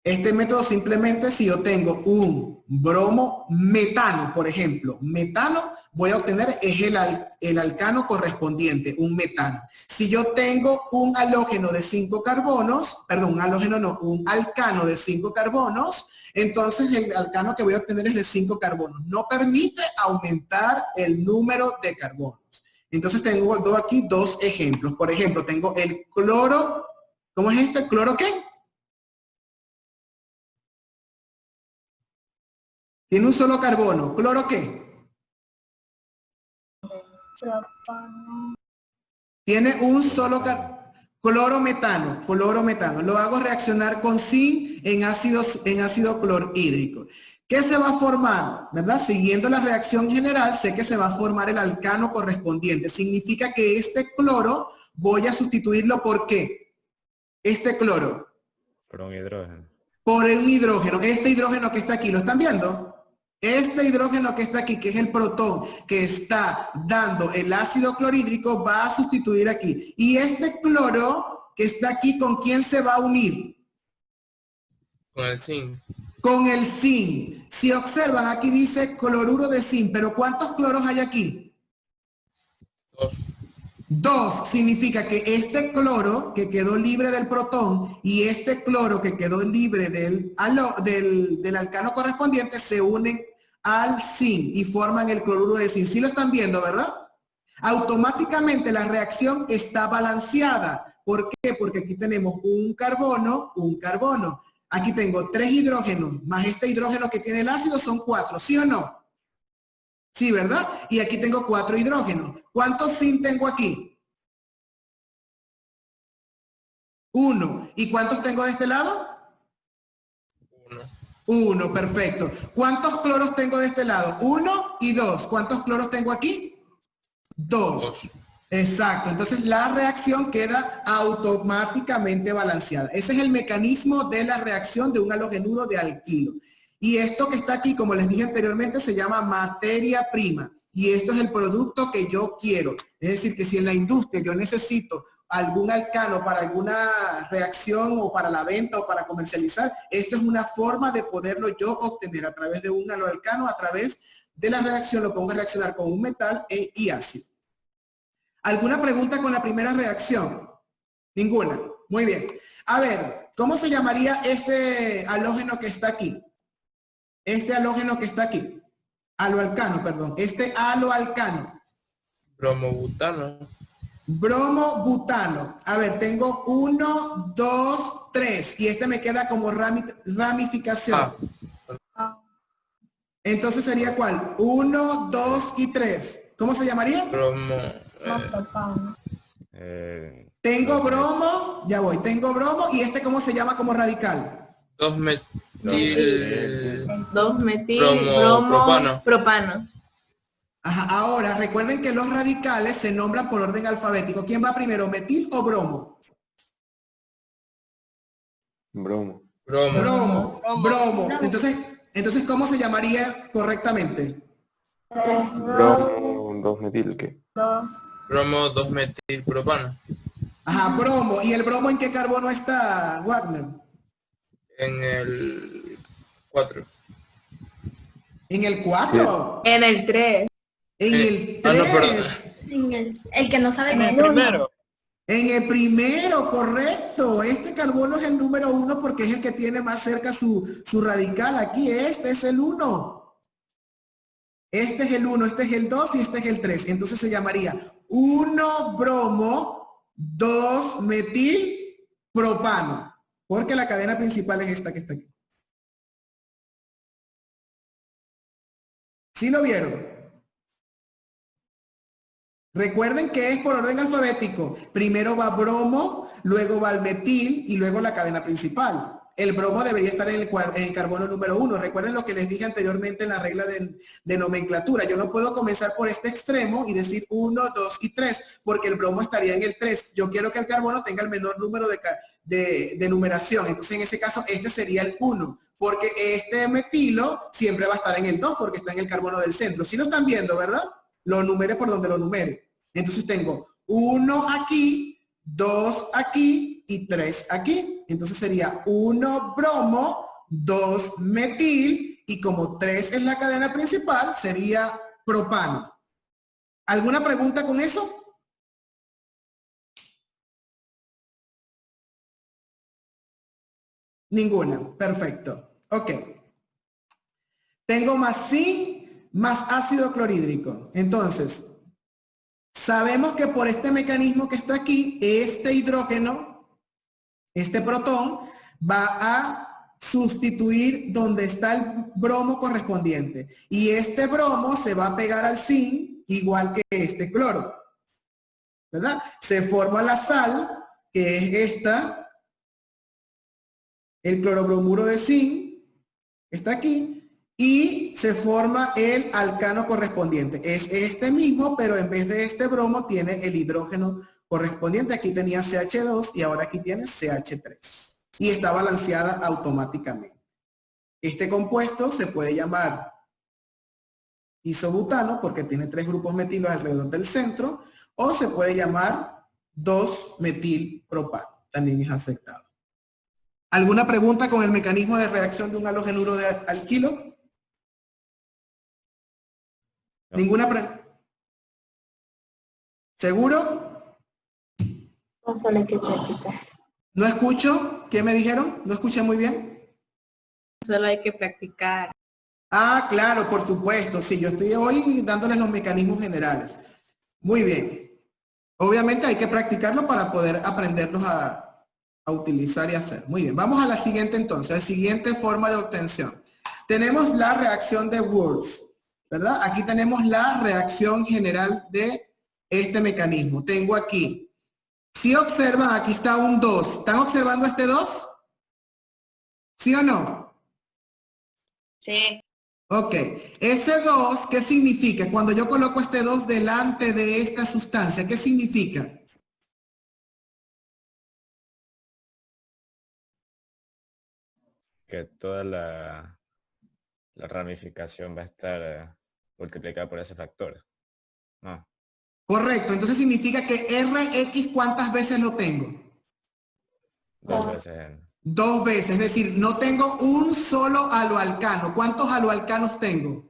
Este método simplemente, si yo tengo un bromo metano, por ejemplo, metano, voy a obtener es el alcano correspondiente, un metano. Si yo tengo un halógeno de 5 carbonos, perdón, un halógeno no, un alcano de 5 carbonos, entonces el alcano que voy a obtener es de 5 carbonos. No permite aumentar el número de carbonos. Entonces tengo aquí dos ejemplos. Por ejemplo, tengo el cloro, ¿cómo es este? ¿Cloro qué? Tiene un solo carbono. ¿Cloro qué? Tiene un solo clorometano. Clorometano. Lo hago reaccionar con zinc en ácido clorhídrico. ¿Qué se va a formar? ¿Verdad? Siguiendo la reacción general, sé que se va a formar el alcano correspondiente. Significa que este cloro voy a sustituirlo ¿por qué? Este cloro. Por un hidrógeno. Por un hidrógeno. Este hidrógeno que está aquí, ¿lo están viendo? Este hidrógeno que está aquí, que es el protón, que está dando el ácido clorhídrico, va a sustituir aquí. Y este cloro que está aquí, ¿con quién se va a unir? Con el zinc. Con el zinc. Si observan, aquí dice cloruro de zinc, pero ¿cuántos cloros hay aquí? 2. 2. Significa que este cloro que quedó libre del protón y este cloro que quedó libre del alcano correspondiente se unen al zinc y forman el cloruro de zinc. ¿Sí lo están viendo, verdad? Automáticamente la reacción está balanceada. ¿Por qué? Porque aquí tenemos un carbono. Aquí tengo 3 hidrógenos, más este hidrógeno que tiene el ácido son 4, ¿sí o no? Sí, ¿verdad? Y aquí tengo 4 hidrógenos. ¿Cuántos zinc tengo aquí? 1. ¿Y cuántos tengo de este lado? 1, perfecto. ¿Cuántos cloros tengo de este lado? 1 y 2. ¿Cuántos cloros tengo aquí? 2. Exacto, entonces la reacción queda automáticamente balanceada. Ese es el mecanismo de la reacción de un halogenuro de alquilo. Y esto que está aquí, como les dije anteriormente, se llama materia prima. Y esto es el producto que yo quiero. Es decir, que si en la industria yo necesito algún alcano para alguna reacción o para la venta o para comercializar, esto es una forma de poderlo yo obtener a través de un haloalcano, a través de la reacción, lo pongo a reaccionar con un metal y ácido. ¿Alguna pregunta con la primera reacción? Ninguna. Muy bien. A ver, ¿cómo se llamaría este halógeno que está aquí? Este halógeno que está aquí. Haloalcano, perdón. Este haloalcano. Bromobutano. Bromo, butano. A ver, tengo 1, 2, 3. Y este me queda como ramificación. Entonces sería ¿cuál? 1, 2 y 3. ¿Cómo se llamaría? Bromo. Tengo bromo, ya voy, tengo bromo y este ¿cómo se llama como radical? 2-metil. 2-metil, Bromo, propano. propano. Ajá, ahora recuerden que los radicales se nombran por orden alfabético. ¿Quién va primero, metil o bromo? Bromo. Bromo. Entonces, ¿cómo se llamaría correctamente? Bromo, 2-metil, ¿qué? Bromo, 2-metil, propano. Ajá, bromo. ¿Y el bromo en qué carbono está, Wagner? En el 4. ¿En el 4? En el 3. En el 3. no, perdón. El que no sabe En el leer. primero. En el primero, correcto. Este carbono es el número 1 porque es el que tiene más cerca su radical. Aquí este es el 1. Este es el 1, este es el 2 y este es el 3. Entonces se llamaría 1 bromo, 2 metil propano. Porque la cadena principal es esta que está aquí. ¿Sí lo vieron? Recuerden que es por orden alfabético. Primero va bromo, luego va el metil y luego la cadena principal. El bromo debería estar en el carbono número 1. Recuerden lo que les dije anteriormente en la regla de nomenclatura. Yo no puedo comenzar por este extremo y decir 1, 2 y 3, porque el bromo estaría en el 3. Yo quiero que el carbono tenga el menor número de numeración. Entonces, en ese caso, este sería el 1, porque este metilo siempre va a estar en el 2, porque está en el carbono del centro. ¿Sí lo están viendo, verdad? Lo numere por donde lo numere. Entonces tengo 1 aquí, 2 aquí y 3 aquí. Entonces sería 1 bromo, 2 metil y como 3 es la cadena principal, sería propano. ¿Alguna pregunta con eso? Ninguna. Perfecto. Ok. Tengo más zinc, más ácido clorhídrico. Entonces, sabemos que por este mecanismo que está aquí, este hidrógeno, este protón, va a sustituir donde está el bromo correspondiente. Y este bromo se va a pegar al zinc igual que este cloro. ¿Verdad? Se forma la sal, que es esta, el clorobromuro de zinc, está aquí. Y se forma el alcano correspondiente. Es este mismo, pero en vez de este bromo tiene el hidrógeno correspondiente. Aquí tenía CH2 y ahora aquí tiene CH3. Y está balanceada automáticamente. Este compuesto se puede llamar isobutano porque tiene 3 grupos metilos alrededor del centro, o se puede llamar 2-metilpropano. También es aceptado. ¿Alguna pregunta con el mecanismo de reacción de un halogenuro de alquilo? ¿Ninguna pregunta? ¿Seguro? No solo hay que practicar. ¿No escucho? ¿Qué me dijeron? ¿No escuché muy bien? Solo hay que practicar. Ah, claro, por supuesto. Sí, yo estoy hoy dándoles los mecanismos generales. Muy bien. Obviamente hay que practicarlo para poder aprenderlos a utilizar y hacer. Muy bien. Vamos a la siguiente entonces. La siguiente forma de obtención. Tenemos la reacción de Wurtz, ¿verdad? Aquí tenemos la reacción general de este mecanismo. Tengo aquí. Si observan, aquí está un 2. ¿Están observando este 2? ¿Sí o no? Sí. Ok. Ese 2, ¿qué significa? Cuando yo coloco este 2 delante de esta sustancia, ¿qué significa? Que toda la ramificación va a estar multiplicada por ese factor. No. Correcto. Entonces significa que Rx, ¿cuántas veces lo tengo? 2 veces. 2 veces. Es decir, no tengo un solo haloalcano. ¿Cuántos haloalcanos tengo?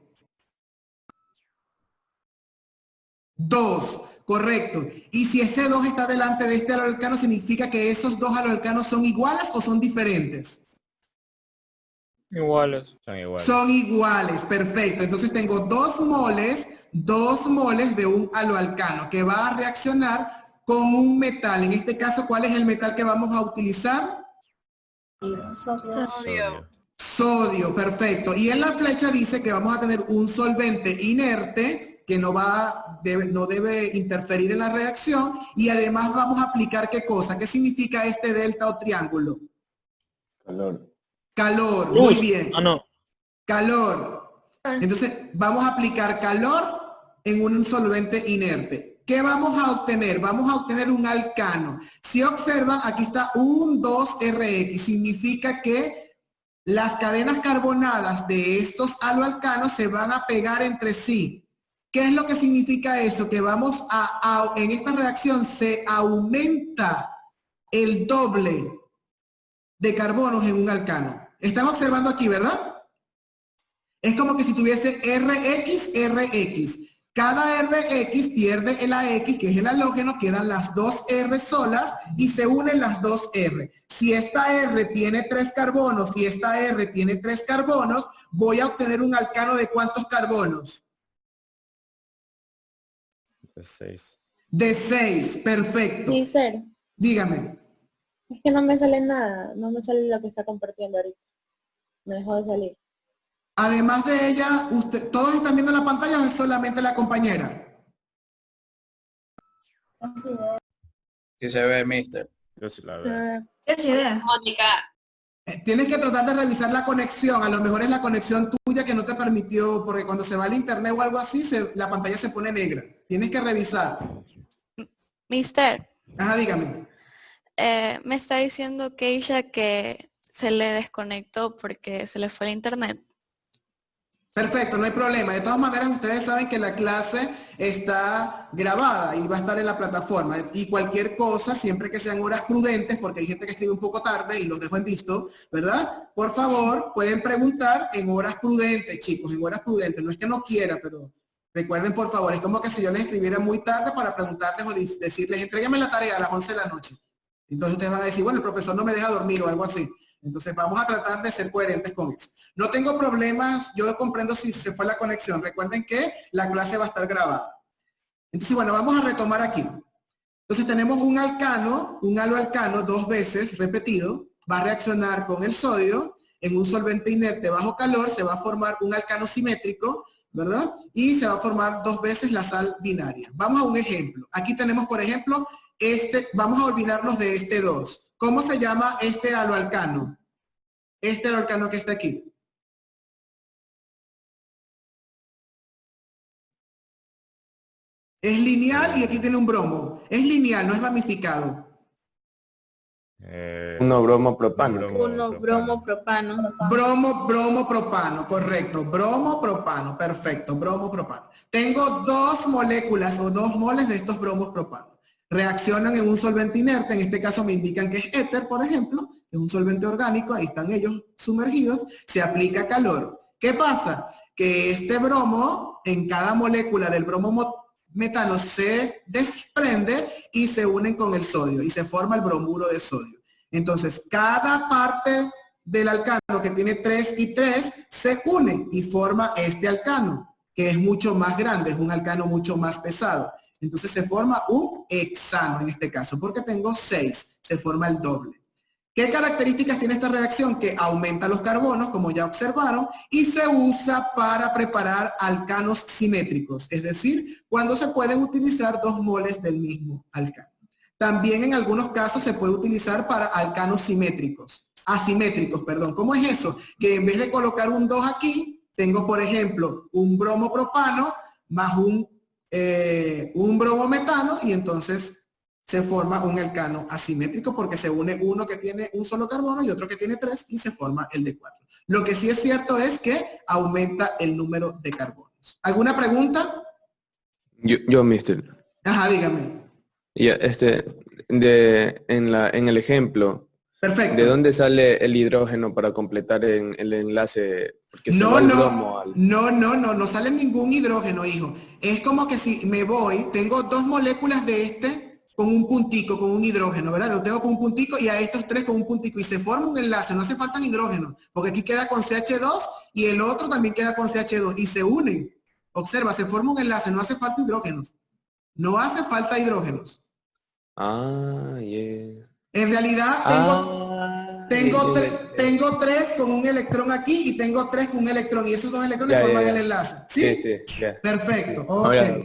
2. Correcto. Y si ese 2 está delante de este haloalcano, ¿significa que esos 2 haloalcanos son iguales o son diferentes? Iguales. Son iguales. Son iguales, perfecto. Entonces tengo 2 moles de un haloalcano que va a reaccionar con un metal. En este caso, ¿cuál es el metal que vamos a utilizar? Sodio. Sodio, perfecto. Y en la flecha dice que vamos a tener un solvente inerte que no debe interferir en la reacción, y además vamos a aplicar ¿qué cosa? ¿Qué significa este delta o triángulo? Calor. Calor, muy bien. No. Calor. Entonces, vamos a aplicar calor en un solvente inerte. ¿Qué vamos a obtener? Vamos a obtener un alcano. Si observan, aquí está un 2RX. Significa que las cadenas carbonadas de estos haloalcanos se van a pegar entre sí. ¿Qué es lo que significa eso? Que en esta reacción se aumenta el doble de carbonos en un alcano. ¿Están observando aquí, verdad? Es como que si tuviese RX. Cada RX pierde el AX, que es el halógeno, quedan las dos R solas y se unen las dos R. Si esta R tiene 3 carbonos y esta R tiene 3 carbonos, voy a obtener un alcano de ¿cuántos carbonos? De 6. De 6, perfecto. Mister, Dígame. es que no me sale nada, no me sale lo que está compartiendo ahorita. Me dejó de salir. Además de ella, ¿todos están viendo la pantalla o es solamente la compañera? Sí se ve, mister. Yo sí la veo. Esa idea. Mónica. Tienes que tratar de revisar la conexión. A lo mejor es la conexión tuya que no te permitió, porque cuando se va al internet o algo así, la pantalla se pone negra. Tienes que revisar. Mister, Ajá, dígame. me está diciendo Keisha que se le desconectó porque se le fue el internet. Perfecto, no hay problema. De todas maneras, ustedes saben que la clase está grabada y va a estar en la plataforma. Y cualquier cosa, siempre que sean horas prudentes, porque hay gente que escribe un poco tarde y los dejo en visto, ¿verdad? Por favor, pueden preguntar en horas prudentes, chicos, en horas prudentes. No es que no quiera, pero recuerden, por favor, es como que si yo les escribiera muy tarde para preguntarles o decirles, entrégame la tarea a las 11 de la noche. Entonces ustedes van a decir, bueno, el profesor no me deja dormir o algo así. Entonces vamos a tratar de ser coherentes con eso. No tengo problemas, yo comprendo si se fue la conexión. Recuerden que la clase va a estar grabada. Entonces, bueno, vamos a retomar aquí. Entonces tenemos un alcano, un haloalcano 2 veces repetido, va a reaccionar con el sodio en un solvente inerte bajo calor, se va a formar un alcano simétrico, ¿verdad? Y se va a formar 2 veces la sal binaria. Vamos a un ejemplo. Aquí tenemos, por ejemplo, vamos a olvidarnos de este 2. ¿Cómo se llama este haloalcano? Este haloalcano que está aquí. Es lineal y aquí tiene un bromo. Es lineal, no es ramificado. Uno bromo propano. Uno bromo propano. Bromo propano, correcto. Bromo propano, perfecto. Bromo propano. Tengo 2 moléculas o 2 moles de estos bromos propanos. Reaccionan en un solvente inerte, en este caso me indican que es éter, por ejemplo, es un solvente orgánico, ahí están ellos sumergidos, se aplica calor. ¿Qué pasa? Que este bromo, en cada molécula del bromo metano se desprende y se unen con el sodio y se forma el bromuro de sodio. Entonces, cada parte del alcano que tiene 3 y 3 se une y forma este alcano, que es mucho más grande, es un alcano mucho más pesado. Entonces se forma un hexano en este caso, porque tengo 6, se forma el doble. ¿Qué características tiene esta reacción? Que aumenta los carbonos, como ya observaron, y se usa para preparar alcanos simétricos, es decir, cuando se pueden utilizar 2 moles del mismo alcano. También en algunos casos se puede utilizar para alcanos asimétricos, perdón. ¿Cómo es eso? Que en vez de colocar un 2 aquí, tengo, por ejemplo, un bromo propano más un bromometano y entonces se forma un alcano asimétrico porque se une uno que tiene un solo carbono y otro que tiene 3 y se forma el de 4. Lo que sí es cierto es que aumenta el número de carbonos. ¿Alguna pregunta? Yo, mister. Ajá, dígame. Ya, en el ejemplo, Perfecto. ¿de dónde sale el hidrógeno para completar el enlace? Porque se No, va el no, bromo no sale ningún hidrógeno, hijo. Es como que si me voy, tengo 2 moléculas de este con un puntico, con un hidrógeno, ¿verdad? Lo tengo con un puntico y a estos 3 con un puntico y se forma un enlace, no hace falta hidrógeno, porque aquí queda con CH2 y el otro también queda con CH2 y se unen. Observa, se forma un enlace, no hace falta hidrógenos. No hace falta hidrógenos. Ah, yeah. En realidad tengo 3 con un electrón aquí y tengo 3 con un electrón y esos 2 electrones forman el enlace. ¿Sí? Sí, ya. Perfecto. Sí. Ok. Ya.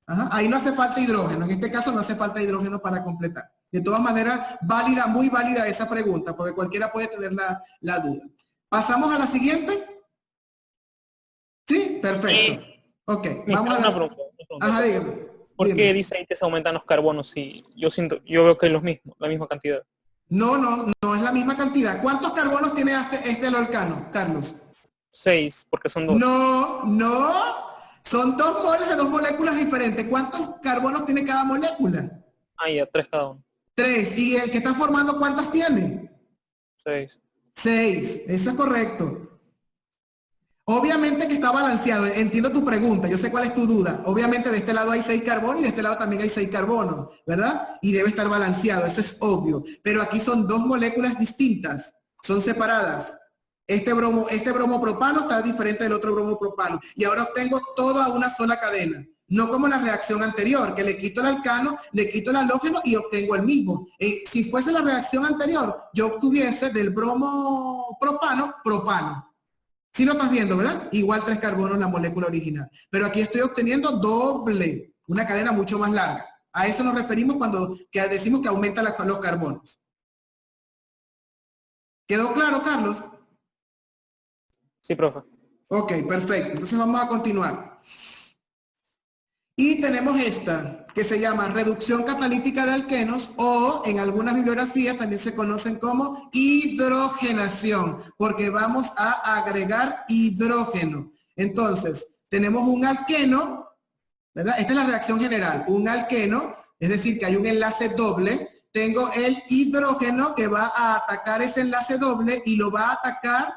Ajá. Ahí no hace falta hidrógeno. En este caso no hace falta hidrógeno para completar. De todas maneras, válida, muy válida esa pregunta, porque cualquiera puede tener la duda. ¿Pasamos a la siguiente? ¿Sí? Perfecto. Ok. Vamos a la... pregunta. Ajá, dígame. ¿Por qué dice ahí que se aumentan los carbonos si yo veo que es la misma cantidad? No es la misma cantidad. ¿Cuántos carbonos tiene este alcano, Carlos? 6, porque son 2. No. Son 2 moles de 2 moléculas diferentes. ¿Cuántos carbonos tiene cada molécula? Ah, ya, 3 cada uno. 3. ¿Y el que está formando cuántas tiene? 6. 6. Eso es correcto. Obviamente que está balanceado. Entiendo tu pregunta. Yo sé cuál es tu duda. Obviamente de este lado hay 6 carbonos y de este lado también hay 6 carbonos, ¿verdad? Y debe estar balanceado. Eso es obvio. Pero aquí son 2 moléculas distintas. Son separadas. Este bromopropano está diferente del otro bromopropano. Y ahora obtengo toda una sola cadena. No como la reacción anterior, que le quito el alcano, le quito el halógeno y obtengo el mismo. Si fuese la reacción anterior, yo obtuviese del bromopropano, propano. Si lo estás viendo, ¿verdad? Igual 3 carbonos en la molécula original. Pero aquí estoy obteniendo doble, una cadena mucho más larga. A eso nos referimos cuando decimos que aumenta los carbonos. ¿Quedó claro, Carlos? Sí, profe. Ok, perfecto. Entonces vamos a continuar. Y tenemos esta, que se llama reducción catalítica de alquenos o en algunas bibliografías también se conocen como hidrogenación, porque vamos a agregar hidrógeno. Entonces, tenemos un alqueno, ¿verdad? Esta es la reacción general. Un alqueno, es decir, que hay un enlace doble. Tengo el hidrógeno que va a atacar ese enlace doble y lo va a atacar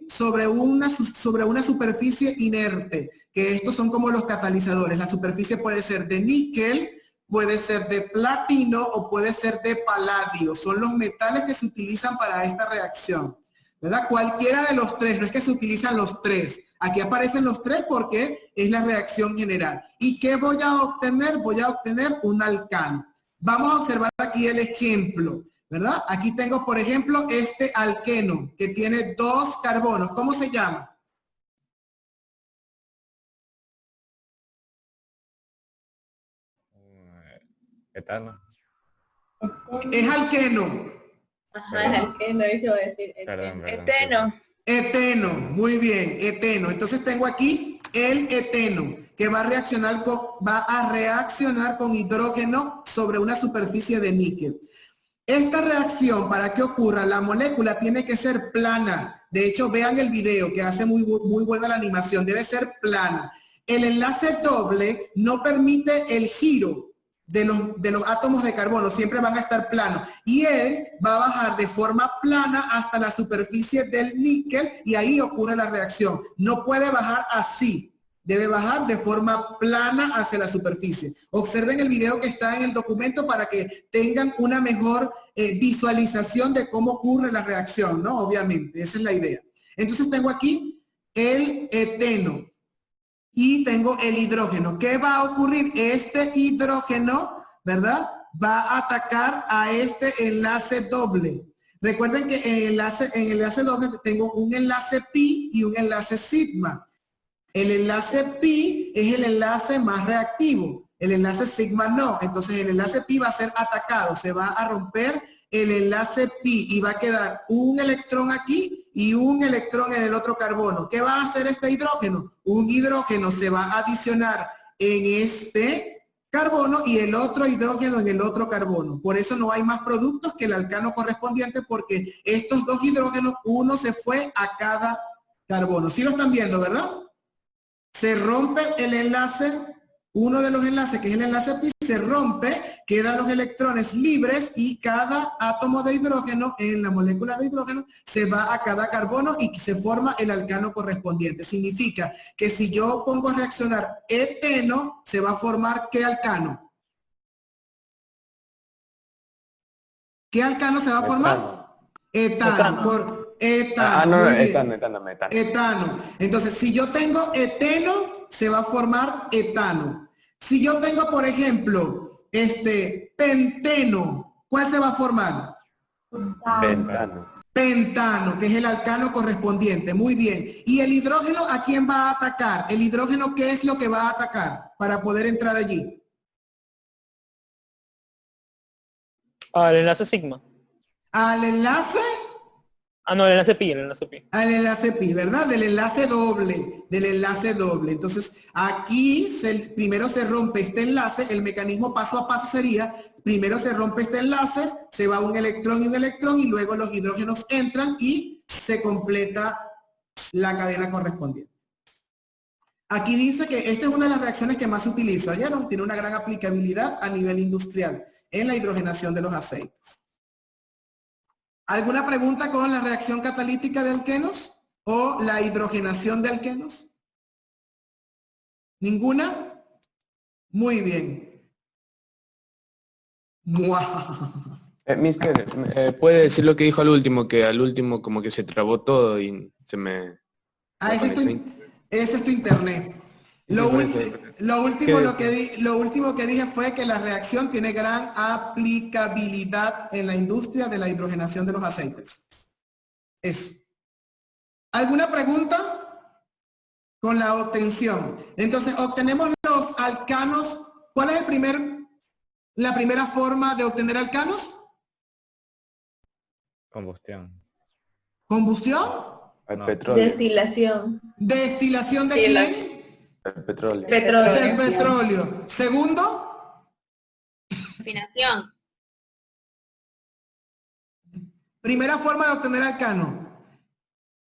sobre una superficie inerte, que estos son como los catalizadores. La superficie puede ser de níquel, puede ser de platino o puede ser de paladio. Son los metales que se utilizan para esta reacción, ¿verdad? Cualquiera de los 3, no es que se utilizan los 3. Aquí aparecen los 3 porque es la reacción general. ¿Y qué voy a obtener? Voy a obtener un alcano. Vamos a observar aquí el ejemplo, ¿verdad? Aquí tengo, por ejemplo, este alqueno que tiene 2 carbonos. ¿Cómo se llama? Etano. Es alqueno. Ajá, es alqueno, eso iba a decir. Perdón. Eteno. Eteno, muy bien, eteno. Entonces tengo aquí el eteno que va a reaccionar con hidrógeno sobre una superficie de níquel. Esta reacción, para que ocurra, la molécula tiene que ser plana. De hecho, vean el video que hace muy buena la animación. Debe ser plana. El enlace doble no permite el giro de los átomos de carbono. Siempre van a estar planos. Y él va a bajar de forma plana hasta la superficie del níquel y ahí ocurre la reacción. No puede bajar así. Debe bajar de forma plana hacia la superficie. Observen el video que está en el documento para que tengan una mejor visualización de cómo ocurre la reacción, ¿no? Obviamente, esa es la idea. Entonces tengo aquí el eteno y tengo el hidrógeno. ¿Qué va a ocurrir? Este hidrógeno, ¿verdad? Va a atacar a este enlace doble. Recuerden que en el enlace doble tengo un enlace pi y un enlace sigma. El enlace pi es el enlace más reactivo, el enlace sigma no. Entonces el enlace pi va a ser atacado, se va a romper el enlace pi y va a quedar un electrón aquí y un electrón en el otro carbono. ¿Qué va a hacer este hidrógeno? Un hidrógeno se va a adicionar en este carbono y el otro hidrógeno en el otro carbono. Por eso no hay más productos que el alcano correspondiente, porque estos 2 hidrógenos, uno se fue a cada carbono. ¿Sí lo están viendo, verdad? Se rompe el enlace, uno de los enlaces, que es el enlace pi, se rompe, quedan los electrones libres y cada átomo de hidrógeno en la molécula de hidrógeno se va a cada carbono y se forma el alcano correspondiente. Significa que si yo pongo a reaccionar eteno, se va a formar ¿qué alcano? ¿Qué alcano se va a formar? Etano. Etano. Etano. Entonces, si yo tengo eteno, se va a formar etano. Si yo tengo, por ejemplo, penteno, ¿cuál se va a formar? Ventano. Pentano, que es el alcano correspondiente. Muy bien. ¿Y el hidrógeno a quién va a atacar? ¿El hidrógeno qué es lo que va a atacar para poder entrar allí? Al enlace sigma. Al enlace, No, el enlace pi, el enlace pi. al enlace pi, ¿verdad? Del enlace doble, del enlace doble. Entonces, aquí primero se rompe este enlace, el mecanismo paso a paso sería, primero se rompe este enlace, se va un electrón y luego los hidrógenos entran y se completa la cadena correspondiente. Aquí dice que esta es una de las reacciones que más se utiliza, ¿oyeron? Tiene una gran aplicabilidad a nivel industrial en la hidrogenación de los aceites. ¿Alguna pregunta con la reacción catalítica de alquenos o la hidrogenación de alquenos? ¿Ninguna? Muy bien. Mister, ¿puede decir lo que dijo al último? Que al último como que se trabó todo y se me... Ese es tu internet. Lo último que dije fue que la reacción tiene gran aplicabilidad en la industria de la hidrogenación de los aceites. Eso. ¿Alguna pregunta? Con la obtención. Entonces, obtenemos los alcanos. ¿Cuál es la primera forma de obtener alcanos? Combustión. ¿Combustión? El petróleo. Destilación. ¿Destilación de quién? El petróleo. Del petróleo. Segundo. Refinación. Primera forma de obtener alcano.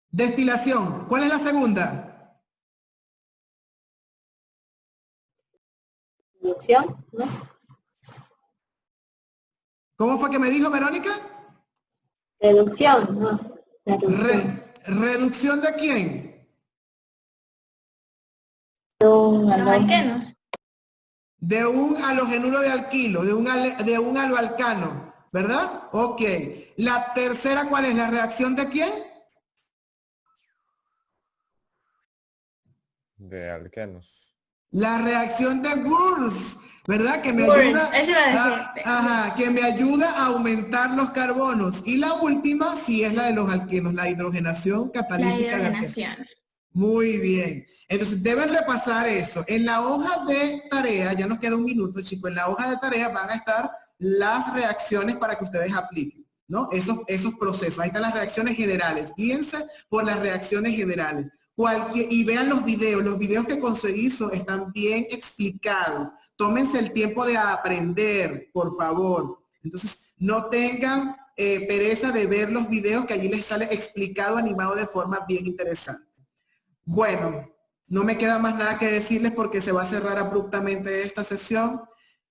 Destilación. ¿Cuál es la segunda? Reducción, ¿no? ¿Cómo fue que me dijo Verónica? Reducción, ¿no? La reducción. ¿Reducción de quién? Los alquenos. De un halogenuro de alquilo, de un aloalcano, ¿verdad? Ok. La tercera, ¿cuál es? ¿La reacción de quién? De alquenos. La reacción de Wurtz, ¿verdad? Que me Wurtz, ayuda, esa la decía. que me ayuda a aumentar los carbonos. Y la última sí es la de los alquenos, la hidrogenación La catalítica. hidrogenación. Muy bien. Entonces deben repasar eso. En la hoja de tarea, ya nos queda un minuto, chicos, en la hoja de tarea van a estar las reacciones para que ustedes apliquen, ¿no? Esos procesos. Ahí están las reacciones generales. Guíense por las reacciones generales. Y vean los videos que conseguí están bien explicados. Tómense el tiempo de aprender, por favor. Entonces, no tengan pereza de ver los videos que allí les sale explicado, animado de forma bien interesante. Bueno, no me queda más nada que decirles porque se va a cerrar abruptamente esta sesión.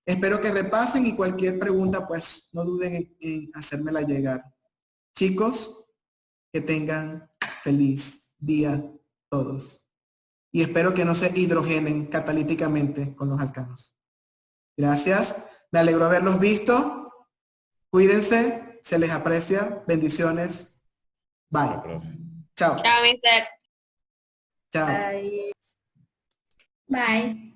Espero que repasen y cualquier pregunta, pues, no duden en hacérmela llegar. Chicos, que tengan feliz día todos. Y espero que no se hidrogenen catalíticamente con los alcanos. Gracias. Me alegro haberlos visto. Cuídense. Se les aprecia. Bendiciones. Bye. Chao. Chao, mister. Chao. Bye. Bye.